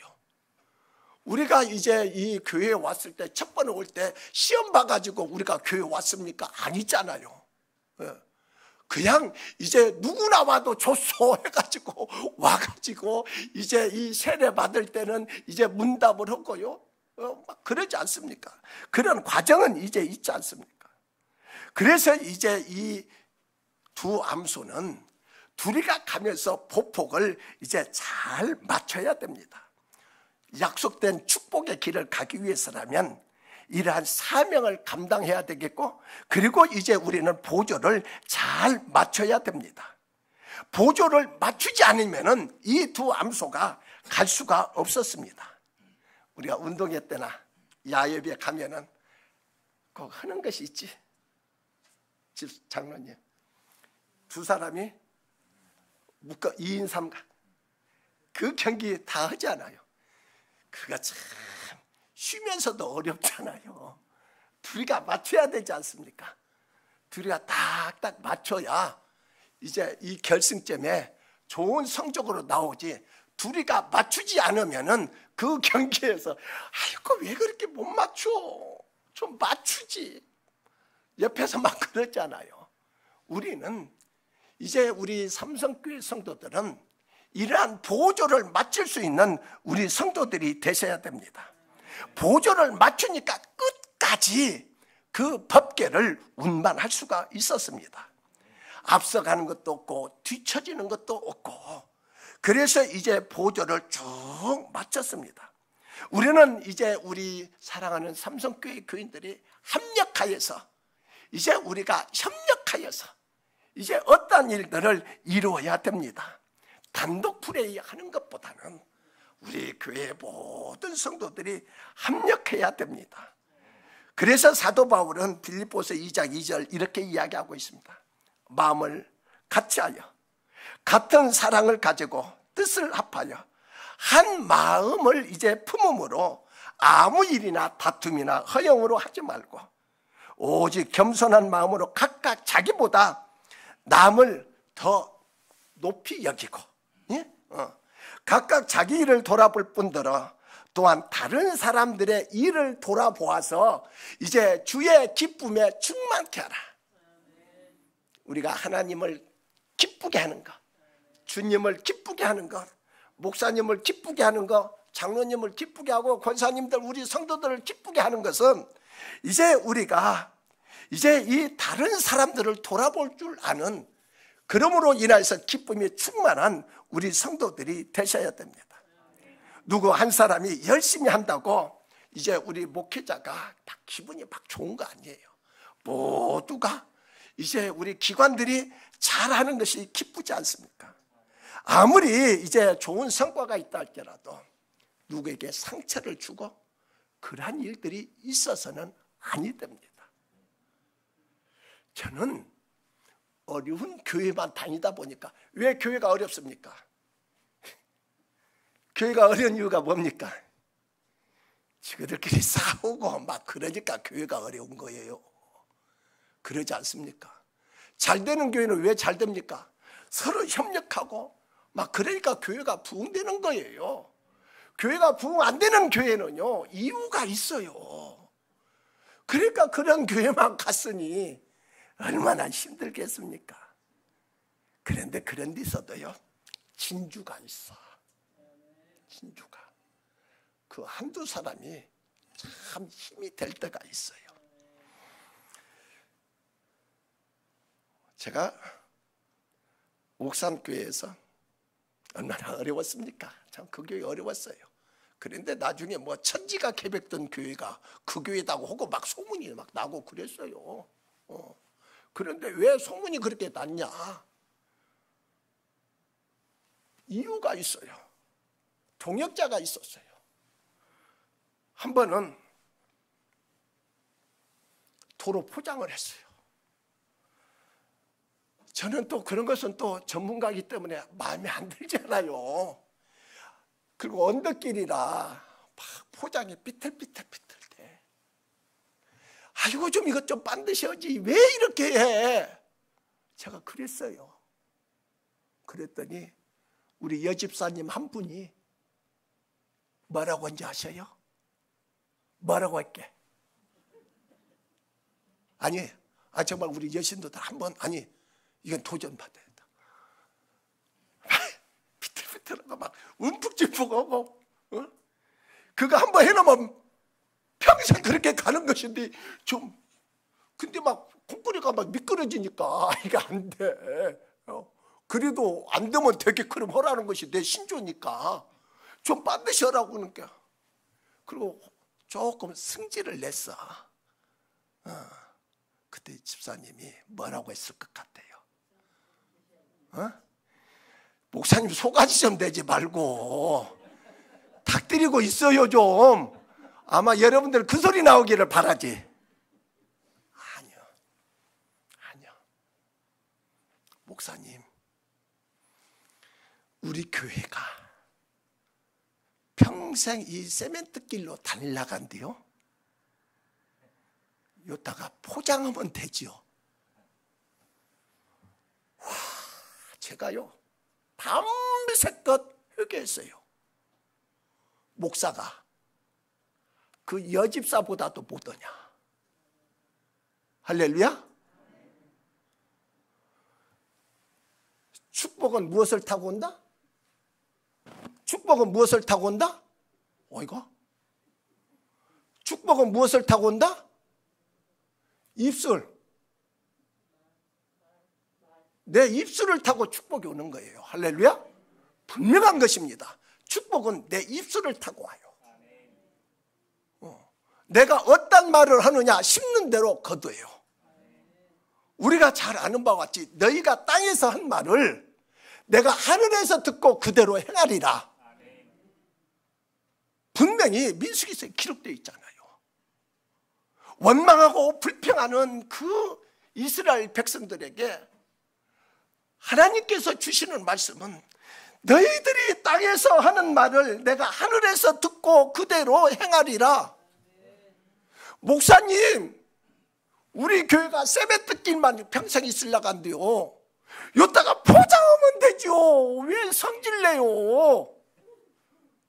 우리가 이제 이 교회에 왔을 때 첫 번에 올 때 시험 봐가지고 우리가 교회 왔습니까? 아니잖아요. 그냥 이제 누구나 와도 좋소 해가지고 와가지고 이제 이 세례 받을 때는 이제 문답을 하고요. 막 그러지 않습니까? 그런 과정은 이제 있지 않습니까? 그래서 이제 이 두 암소는 둘이가 가면서 보폭을 이제 잘 맞춰야 됩니다. 약속된 축복의 길을 가기 위해서라면 이러한 사명을 감당해야 되겠고, 그리고 이제 우리는 보조를 잘 맞춰야 됩니다. 보조를 맞추지 않으면 이 두 암소가 갈 수가 없었습니다. 우리가 운동회 때나 야외에 가면은 꼭 하는 것이 있지. 집 장로님 두 사람이 묶어 2인 3각 그 경기 다 하지 않아요. 그가 참 쉬면서도 어렵잖아요. 둘이가 맞춰야 되지 않습니까? 둘이가 딱딱 맞춰야 이제 이 결승점에 좋은 성적으로 나오지, 둘이가 맞추지 않으면은 그 경기에서 아이고 왜 그렇게 못 맞춰, 좀 맞추지, 옆에서 막 그러잖아요. 우리는 이제 우리 삼성교회 성도들은 이러한 보조를 맞출 수 있는 우리 성도들이 되셔야 됩니다. 보조를 맞추니까 끝까지 그 법궤를 운반할 수가 있었습니다. 앞서가는 것도 없고 뒤처지는 것도 없고, 그래서 이제 보조를 쭉 맞췄습니다. 우리는 이제 우리 사랑하는 삼성교회 교인들이 합력하여서 이제 우리가 협력하여서 이제 어떤 일들을 이루어야 됩니다. 단독 플레이하는 것보다는 우리 교회의 모든 성도들이 합력해야 됩니다. 그래서 사도 바울은 빌립보서 2장 2절 이렇게 이야기하고 있습니다. 마음을 같이하여 같은 사랑을 가지고 뜻을 합하여 한 마음을 이제 품음으로 아무 일이나 다툼이나 허영으로 하지 말고 오직 겸손한 마음으로 각각 자기보다 남을 더 높이 여기고, 각각 자기 일을 돌아볼 뿐더러 또한 다른 사람들의 일을 돌아보아서 이제 주의 기쁨에 충만케 하라. 우리가 하나님을 기쁘게 하는 것, 주님을 기쁘게 하는 것, 목사님을 기쁘게 하는 것, 장로님을 기쁘게 하고 권사님들, 우리 성도들을 기쁘게 하는 것은 이제 우리가 이제 이 다른 사람들을 돌아볼 줄 아는, 그러므로 인해서 기쁨이 충만한 우리 성도들이 되셔야 됩니다. 누구 한 사람이 열심히 한다고 이제 우리 목회자가 막 기분이 막 좋은 거 아니에요. 모두가 이제 우리 기관들이 잘하는 것이 기쁘지 않습니까? 아무리 이제 좋은 성과가 있다 할지라도 누구에게 상처를 주고 그러한 일들이 있어서는 아니 됩니다. 저는 어려운 교회만 다니다 보니까, 왜 교회가 어렵습니까? 교회가 어려운 이유가 뭡니까? 지그들끼리 싸우고 막 그러니까 교회가 어려운 거예요. 그러지 않습니까? 잘 되는 교회는 왜 잘 됩니까? 서로 협력하고 막 그러니까 교회가 부흥되는 거예요. 교회가 부흥 안 되는 교회는요, 이유가 있어요. 그러니까 그런 교회만 갔으니 얼마나 힘들겠습니까? 그런데 그런 데서도요, 진주가 있어. 진주가. 그 한두 사람이 참 힘이 될 때가 있어요. 제가 옥산교회에서 얼마나 어려웠습니까? 참 그 교회 어려웠어요. 그런데 나중에 뭐 천지가 계획된 교회가 그 교회다고 하고 막 소문이 막 나고 그랬어요. 그런데 왜 소문이 그렇게 났냐? 이유가 있어요. 동역자가 있었어요. 한 번은 도로 포장을 했어요. 저는 또 그런 것은 또 전문가이기 때문에 마음에 안 들잖아요. 그리고 언덕길이라 막 포장이 삐뚤삐뚤삐뚤대. 아이고 좀 이것 좀 반드셔야지 왜 이렇게 해? 제가 그랬어요. 그랬더니 우리 여집사님 한 분이 뭐라고 한지 아셔요? 뭐라고 할게? 아니, 정말 우리 여신도들 한번 아니 이건 도전받아야 돼. 비틀비틀하고 막 움푹짐푹하고 그거 한번 해놓으면 평생 그렇게 가는 것인데 좀 근데 막 콩쿠리가 막 미끄러지니까 이게 안 돼. 그래도 안 되면 되게 그럼 하라는 것이 내 신조니까 좀 반드시 하라고 그러니까. 그리고 조금 승질을 냈어. 그때 집사님이 뭐라고 했을 것 같아요? 목사님 속아지 좀 내지 말고 닥들이고 있어요 좀. 아마 여러분들 그 소리 나오기를 바라지. 아니요. 목사님, 우리 교회가 평생 이 세멘트 길로 달려간대요. 요따가 포장하면 되지요. 와, 제가요 밤새껏 회개했어요. 목사가 그 여집사보다도 못하냐. 할렐루야. 축복은 무엇을 타고 온다? 축복은 무엇을 타고 온다? 어이가? 축복은 무엇을 타고 온다? 입술. 내 입술을 타고 축복이 오는 거예요. 할렐루야. 분명한 것입니다. 축복은 내 입술을 타고 와요. 내가 어떤 말을 하느냐 심는 대로 거두어요. 우리가 잘 아는 바와 같이 너희가 땅에서 한 말을 내가 하늘에서 듣고 그대로 행하리라. 분명히 민수기서에 기록되어 있잖아요. 원망하고 불평하는 그 이스라엘 백성들에게 하나님께서 주시는 말씀은 너희들이 땅에서 하는 말을 내가 하늘에서 듣고 그대로 행하리라. 목사님, 우리 교회가 세뱃뜨길만 평생 있으려고 한대요. 요따가 포장하면 되죠. 왜 성질내요?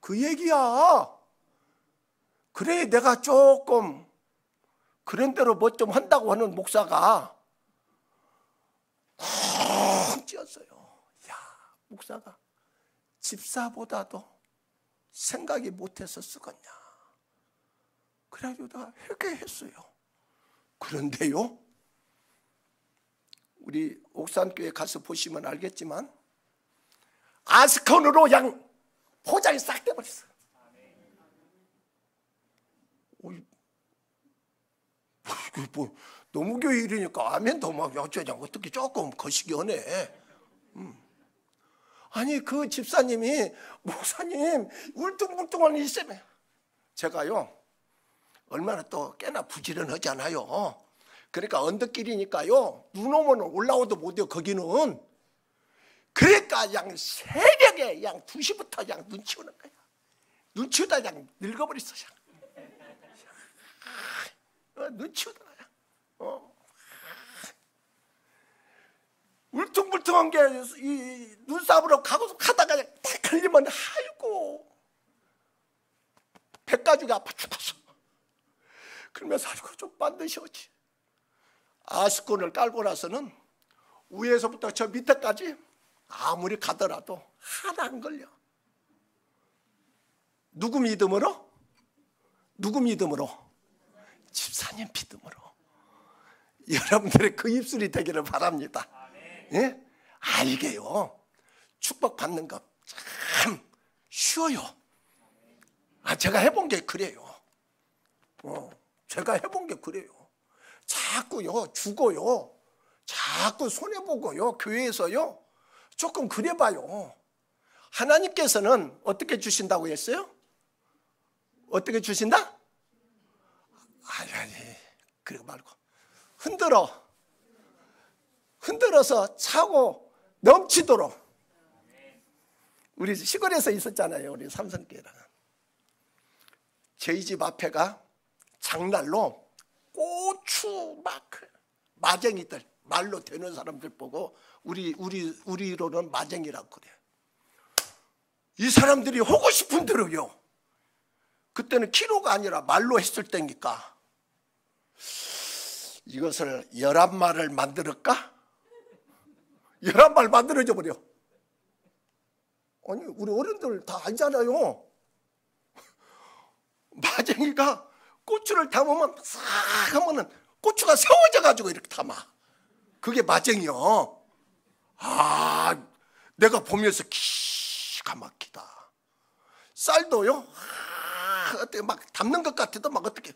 그 얘기야. 그래 내가 조금 그런 대로 뭐 좀 한다고 하는 목사가 쿵 찌었어요. 야, 목사가 집사보다도 생각이 못해서 쓰겄냐. 그래가지고 내가 회개했어요. 그런데요, 우리 옥산교회 가서 보시면 알겠지만 아스콘으로 양 포장이 싹 돼버렸어요. 뭐 노무교회 일이니까 아멘도 막 어쩌냐 어떻게 조금 거시기 하네. 아니 그 집사님이 목사님 울퉁불퉁한 이 쌤에 제가요 얼마나 또 꽤나 부지런하잖아요. 그러니까 언덕길이니까요 눈 오면 올라오도 못해요 거기는. 그러니까 양 새벽에 양 2시부터 양 눈 치우는 거야. 눈 치우다 양 늙어버렸어. 눈 치우다가 울퉁불퉁한 게 이 눈썹으로 가다가 딱 걸리면 아이고 백가죽이 아파 죽었어. 그러면서 아이고 좀 반드시 오지. 아스콘을 깔고 나서는 위에서부터 저 밑에까지 아무리 가더라도 하나 안 걸려. 누구 믿음으로? 누구 믿음으로? 집사님 믿음으로. 여러분들의 그 입술이 되기를 바랍니다. 예? 이게요 축복받는 것 참 쉬워요. 제가 해본 게 그래요. 제가 해본 게 그래요. 자꾸요 주고요, 자꾸 손해보고요, 교회에서요 조금 그래봐요. 하나님께서는 어떻게 주신다고 했어요? 어떻게 주신다? 아니 그러고 말고 흔들어서 차고 넘치도록. 우리 시골에서 있었잖아요. 우리 삼성교회는 저희 집 앞에가 장날로 고추 막 마쟁이들, 말로 되는 사람들 보고 우리로는 마쟁이라고 그래. 이 사람들이 하고 싶은 대로요. 그때는 키로가 아니라 말로 했을 때니까 이것을 11말을 만들었까? 11말 만들어져 버려. 아니 우리 어른들 다 알잖아요. 마쟁이가 고추를 담으면 싹 하면은 고추가 세워져 가지고 이렇게 담아. 그게 마쟁이요. 내가 보면서 기가 막히다. 쌀도요, 어떻게 막 담는 것 같아도 막 어떻게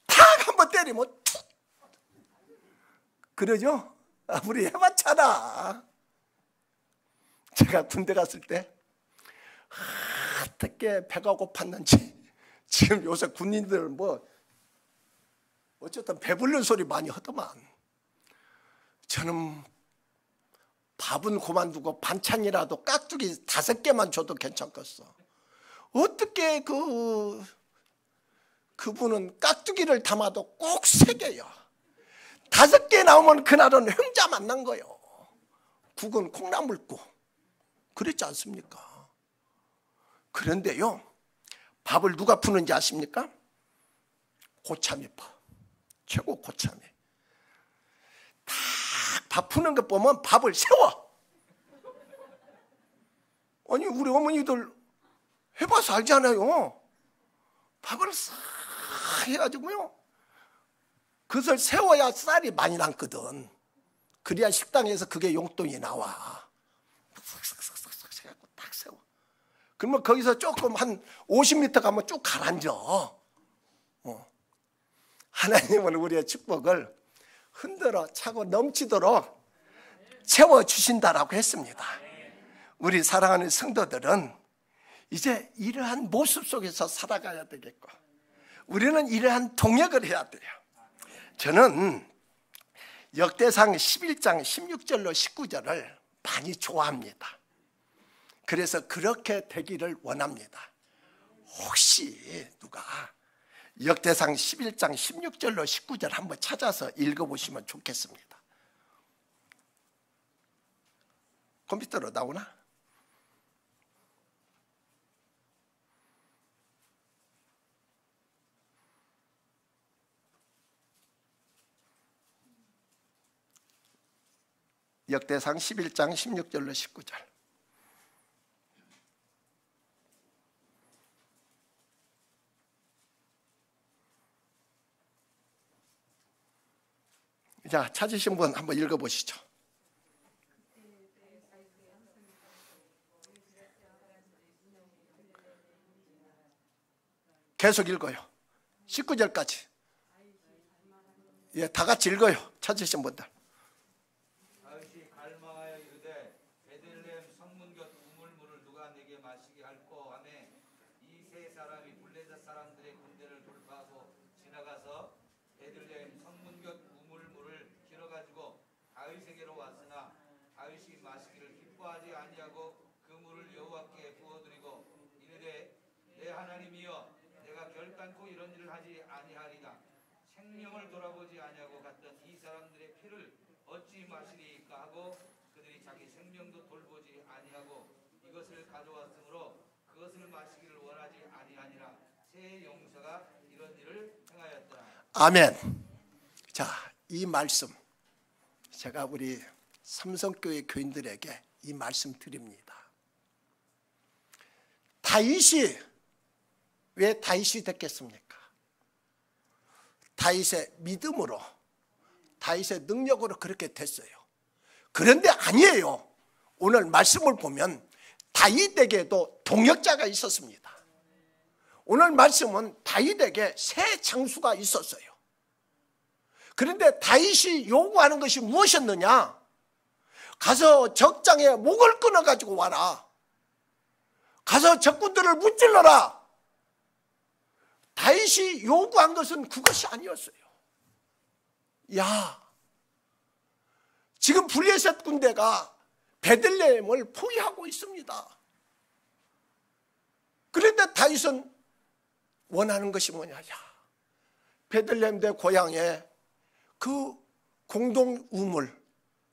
탁 한번 때리면 툭. 그러죠? 우리 해봤잖아. 제가 군대 갔을 때 어떻게 배가 고팠는지. 지금 요새 군인들 뭐 어쨌든 배부른 소리 많이 하더만. 저는 밥은 그만두고 반찬이라도 깍두기 5개만 줘도 괜찮겠어. 어떻게 그분은 깍두기를 담아도 꼭 3개요. 5개 나오면 그날은 횡자 만난 거예요. 국은 콩나물국. 그랬지 않습니까? 그런데요, 밥을 누가 푸는지 아십니까? 고참이파. 최고 고참이. 다 밥 푸는 거 보면 밥을 세워. 아니 우리 어머니들 해봐서 알잖아요. 밥을 싹 해가지고요, 그것을 세워야 쌀이 많이 남거든. 그래야 식당에서 그게 용돈이 나와. 싹싹싹싹 해갖고 딱 세워. 그러면 거기서 조금 한 50m 가면 쭉 가라앉아. 하나님은 우리의 축복을 흔들어 차고 넘치도록 채워주신다라고 했습니다. 우리 사랑하는 성도들은 이제 이러한 모습 속에서 살아가야 되겠고, 우리는 이러한 동역을 해야 돼요. 저는 역대상 11장 16절로 19절을 많이 좋아합니다. 그래서 그렇게 되기를 원합니다. 혹시 누가 역대상 11장 16절로 19절 한번 찾아서 읽어보시면 좋겠습니다. 컴퓨터로 나오나? 역대상 11장 16절로 19절. 자, 찾으신 분 한번 읽어보시죠. 계속 읽어요. 19절까지. 예, 다 같이 읽어요. 찾으신 분들. 다윗이 갈망하여 이르되 베들레헴 성문 곁 우물물을 누가 내게 마시게 할꼬 하며 이 세 사람이 블레셋 사람들의 군대를 돌파하고 지나가서 베들레헴 성문 곁 우물물을 길어가지고 다윗에게로 왔으나 다윗이 마시기를 기뻐하지 아니하고 그 물을 여호와께 부어드리고 이르되 내 하나님이여 내가 결단코 이런 일을 하지 아니하리다. 생명을 돌아보지 아니하고 갔던 이 사람들의 피를 어찌 마시리까 하고 그들이 자기 생명도 돌보지 아니하고 이것을 가져왔으므로 그것을 마시기를 원하지 아니하니라. 새 용사가 이런 일을 행하였더라. 아멘. 자, 이 말씀 제가 우리 삼성교회 교인들에게 이 말씀 드립니다. 다윗이 왜 다윗이 됐겠습니까? 다윗의 믿음으로, 다윗의 능력으로 그렇게 됐어요. 그런데 아니에요. 오늘 말씀을 보면 다윗에게도 동역자가 있었습니다. 오늘 말씀은 다윗에게 새 장수가 있었어요. 그런데 다윗이 요구하는 것이 무엇이었느냐? 가서 적장에 목을 끊어가지고 와라. 가서 적군들을 문질러라. 다윗이 요구한 것은 그것이 아니었어요. 야, 지금 블레셋 군대가 베들레헴을 포위하고 있습니다. 그런데 다윗은 원하는 것이 뭐냐? 야, 베들레헴 내 고향에 그 공동 우물,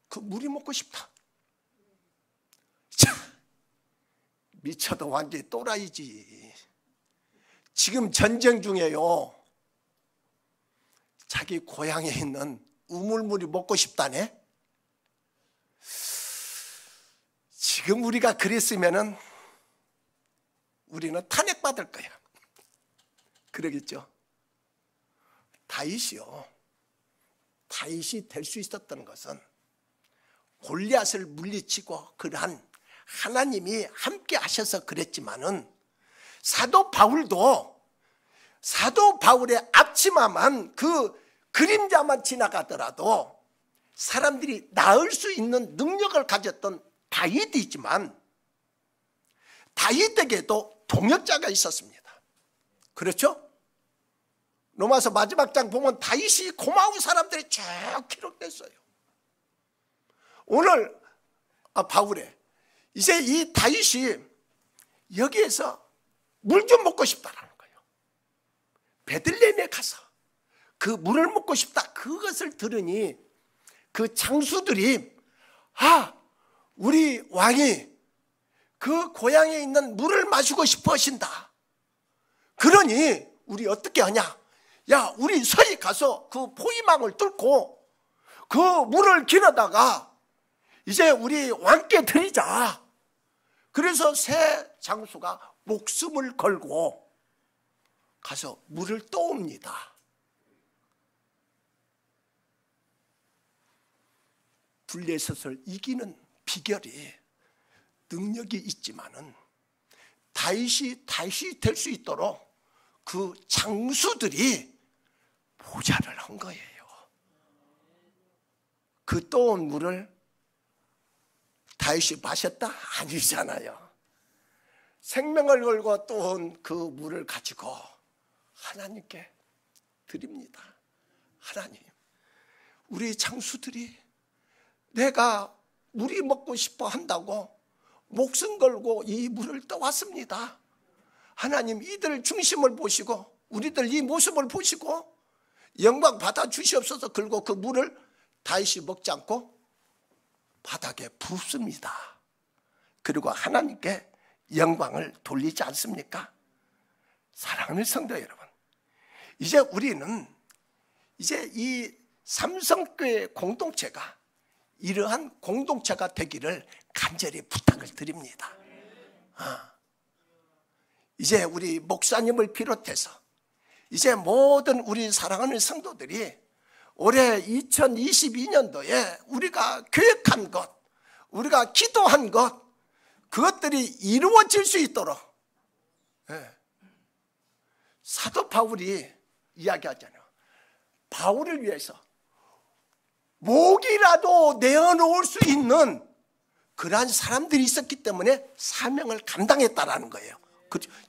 그 물이 먹고 싶다. 자, 미쳐도 완전히 또라이지. 지금 전쟁 중에요. 자기 고향에 있는 우물물이 먹고 싶다네. 지금 우리가 그랬으면은 우리는 탄핵받을 거야. 그러겠죠. 다윗이 될 수 있었던 것은 골리앗을 물리치고 그러한 하나님이 함께 하셔서 그랬지만은 사도 바울의 앞치마만 그 그림자만 지나가더라도 사람들이 나을 수 있는 능력을 가졌던 다윗이지만 다윗에게도 동역자가 있었습니다. 그렇죠? 로마서 마지막 장 보면 다윗이 고마운 사람들이 쭉 기록됐어요. 오늘 바울에 이제 이 다윗이 여기에서 물 좀 먹고 싶다라는 거예요. 베들레헴에 가서 그 물을 먹고 싶다. 그것을 들으니 그 장수들이 우리 왕이 그 고향에 있는 물을 마시고 싶어 하신다. 그러니 우리 어떻게 하냐? 야, 우리 서히 가서 그 포위망을 뚫고 그 물을 길어다가 이제 우리 왕께 드리자. 그래서 새 장수가 목숨을 걸고 가서 물을 떠옵니다. 블레셋을 이기는 비결이 능력이 있지만은 다윗이 될 수 있도록 그 장수들이 보좌를 한 거예요. 그 떠온 물을 다윗이 마셨다? 아니잖아요. 생명을 걸고 떠온 그 물을 가지고 하나님께 드립니다. 하나님, 우리 장수들이 내가 물이 먹고 싶어 한다고 목숨 걸고 이 물을 떠왔습니다. 하나님, 이들 중심을 보시고 우리들 이 모습을 보시고 영광 받아 주시옵소서. 그리고 그 물을 다윗이 먹지 않고 바닥에 붓습니다. 그리고 하나님께 영광을 돌리지 않습니까? 사랑하는 성도 여러분, 이제 우리는 이제 이 삼성교회 공동체가 이러한 공동체가 되기를 간절히 부탁을 드립니다. 이제 우리 목사님을 비롯해서 이제 모든 우리 사랑하는 성도들이 올해 2022년도에 우리가 계획한 것, 우리가 기도한 것, 그것들이 이루어질 수 있도록 사도 바울이 이야기하잖아요. 바울을 위해서 목이라도 내어놓을 수 있는 그러한 사람들이 있었기 때문에 사명을 감당했다라는 거예요.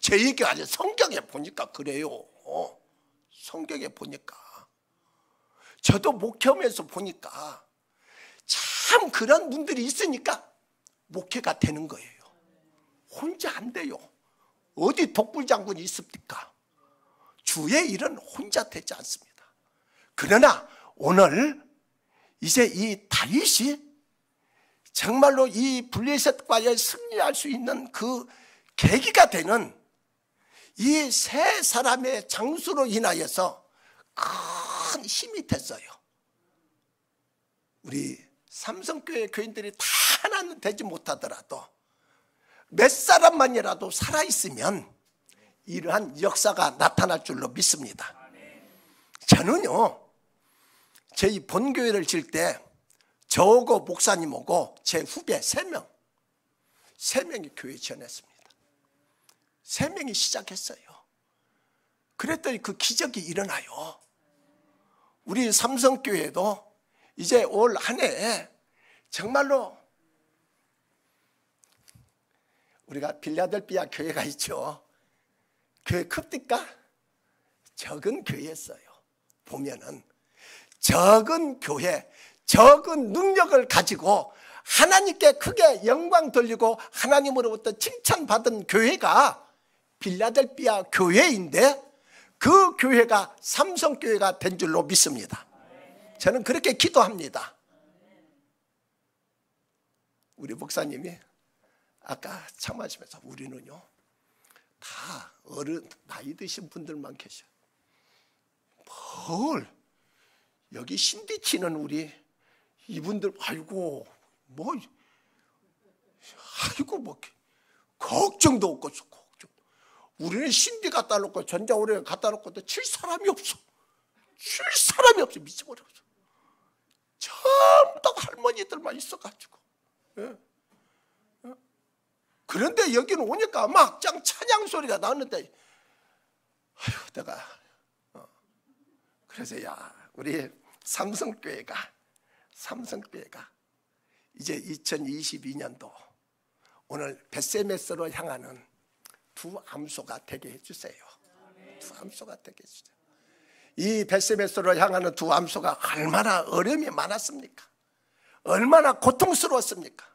제 얘기가 아니라 성경에 보니까 그래요. 성경에 보니까. 저도 목회하면서 보니까 참 그런 분들이 있으니까 목회가 되는 거예요. 혼자 안 돼요. 어디 독불장군이 있습니까? 주의 일은 혼자 되지 않습니다. 그러나 오늘 이제 이 다윗이 정말로 이 블레셋과의 승리할 수 있는 그 계기가 되는 이 세 사람의 장수로 인하여서 큰 힘이 됐어요. 우리 삼성교회 교인들이 다 하나는 되지 못하더라도 몇 사람만이라도 살아있으면 이러한 역사가 나타날 줄로 믿습니다. 저는요, 저희 본교회를 질 때 저하고 목사님하고 제 후배 3명이 교회 지원했습니다. 3명이 시작했어요. 그랬더니 그 기적이 일어나요. 우리 삼성교회도 이제 올 한 해 정말로 우리가 빌라델피아 교회가 있죠. 교회 큽니까? 적은 교회였어요. 보면은 적은 교회, 적은 능력을 가지고 하나님께 크게 영광 돌리고 하나님으로부터 칭찬받은 교회가 빌라델피아 교회인데 그 교회가 삼성교회가 된 줄로 믿습니다. 저는 그렇게 기도합니다. 우리 목사님이 아까 참하시면서 우리는요 다 어른 나이 드신 분들만 계셔. 뭘 여기 신디치는 우리 이분들 아이고 뭐 걱정도 없고 걱정. 우리는 신디 갖다 놓고 전자오래 갖다 놓고도 칠 사람이 없어. 칠 사람이 없어. 미쳐버렸어. 전부 다 할머니들만 있어가지고. 예. 그런데 여기는 오니까 막 찬양 소리가 나는데 아휴 내가 그래서 야 우리 삼성교회가 이제 2022년도 오늘 벳세메스로 향하는 두 암소가 되게 해주세요. 두 암소가 되게 해주세요. 이 벳세메스로 향하는 두 암소가 얼마나 어려움이 많았습니까? 얼마나 고통스러웠습니까?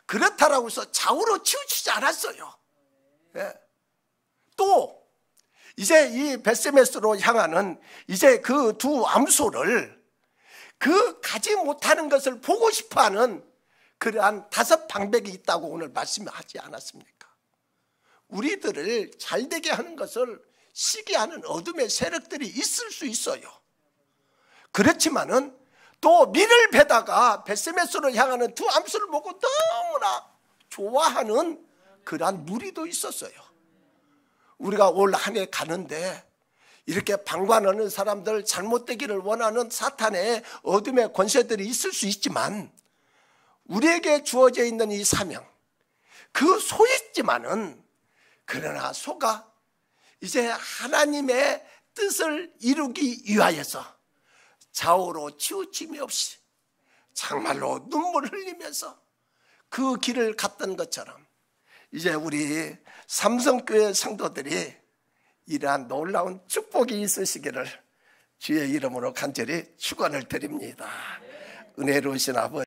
그렇다라고 해서 좌우로 치우치지 않았어요. 예. 또 이제 이 벳세메스로 향하는 이제 그 두 암소를 그 가지 못하는 것을 보고 싶어하는 그러한 5 방백이 있다고 오늘 말씀하지 않았습니까? 우리들을 잘되게 하는 것을 시기하는 어둠의 세력들이 있을 수 있어요. 그렇지만은 또 밀을 베다가 벳세메스로 향하는 두 암소를 보고 너무나 좋아하는 그러한 무리도 있었어요. 우리가 올 한 해 가는데 이렇게 방관하는 사람들, 잘못되기를 원하는 사탄의 어둠의 권세들이 있을 수 있지만 우리에게 주어져 있는 이 사명, 그 소있지만은 그러나 소가 이제 하나님의 뜻을 이루기 위하여서 좌우로 치우침이 없이 정말로 눈물을 흘리면서 그 길을 갔던 것처럼 이제 우리 삼성교회 성도들이 이러한 놀라운 축복이 있으시기를 주의 이름으로 간절히 축원을 드립니다. 은혜로우신 아버지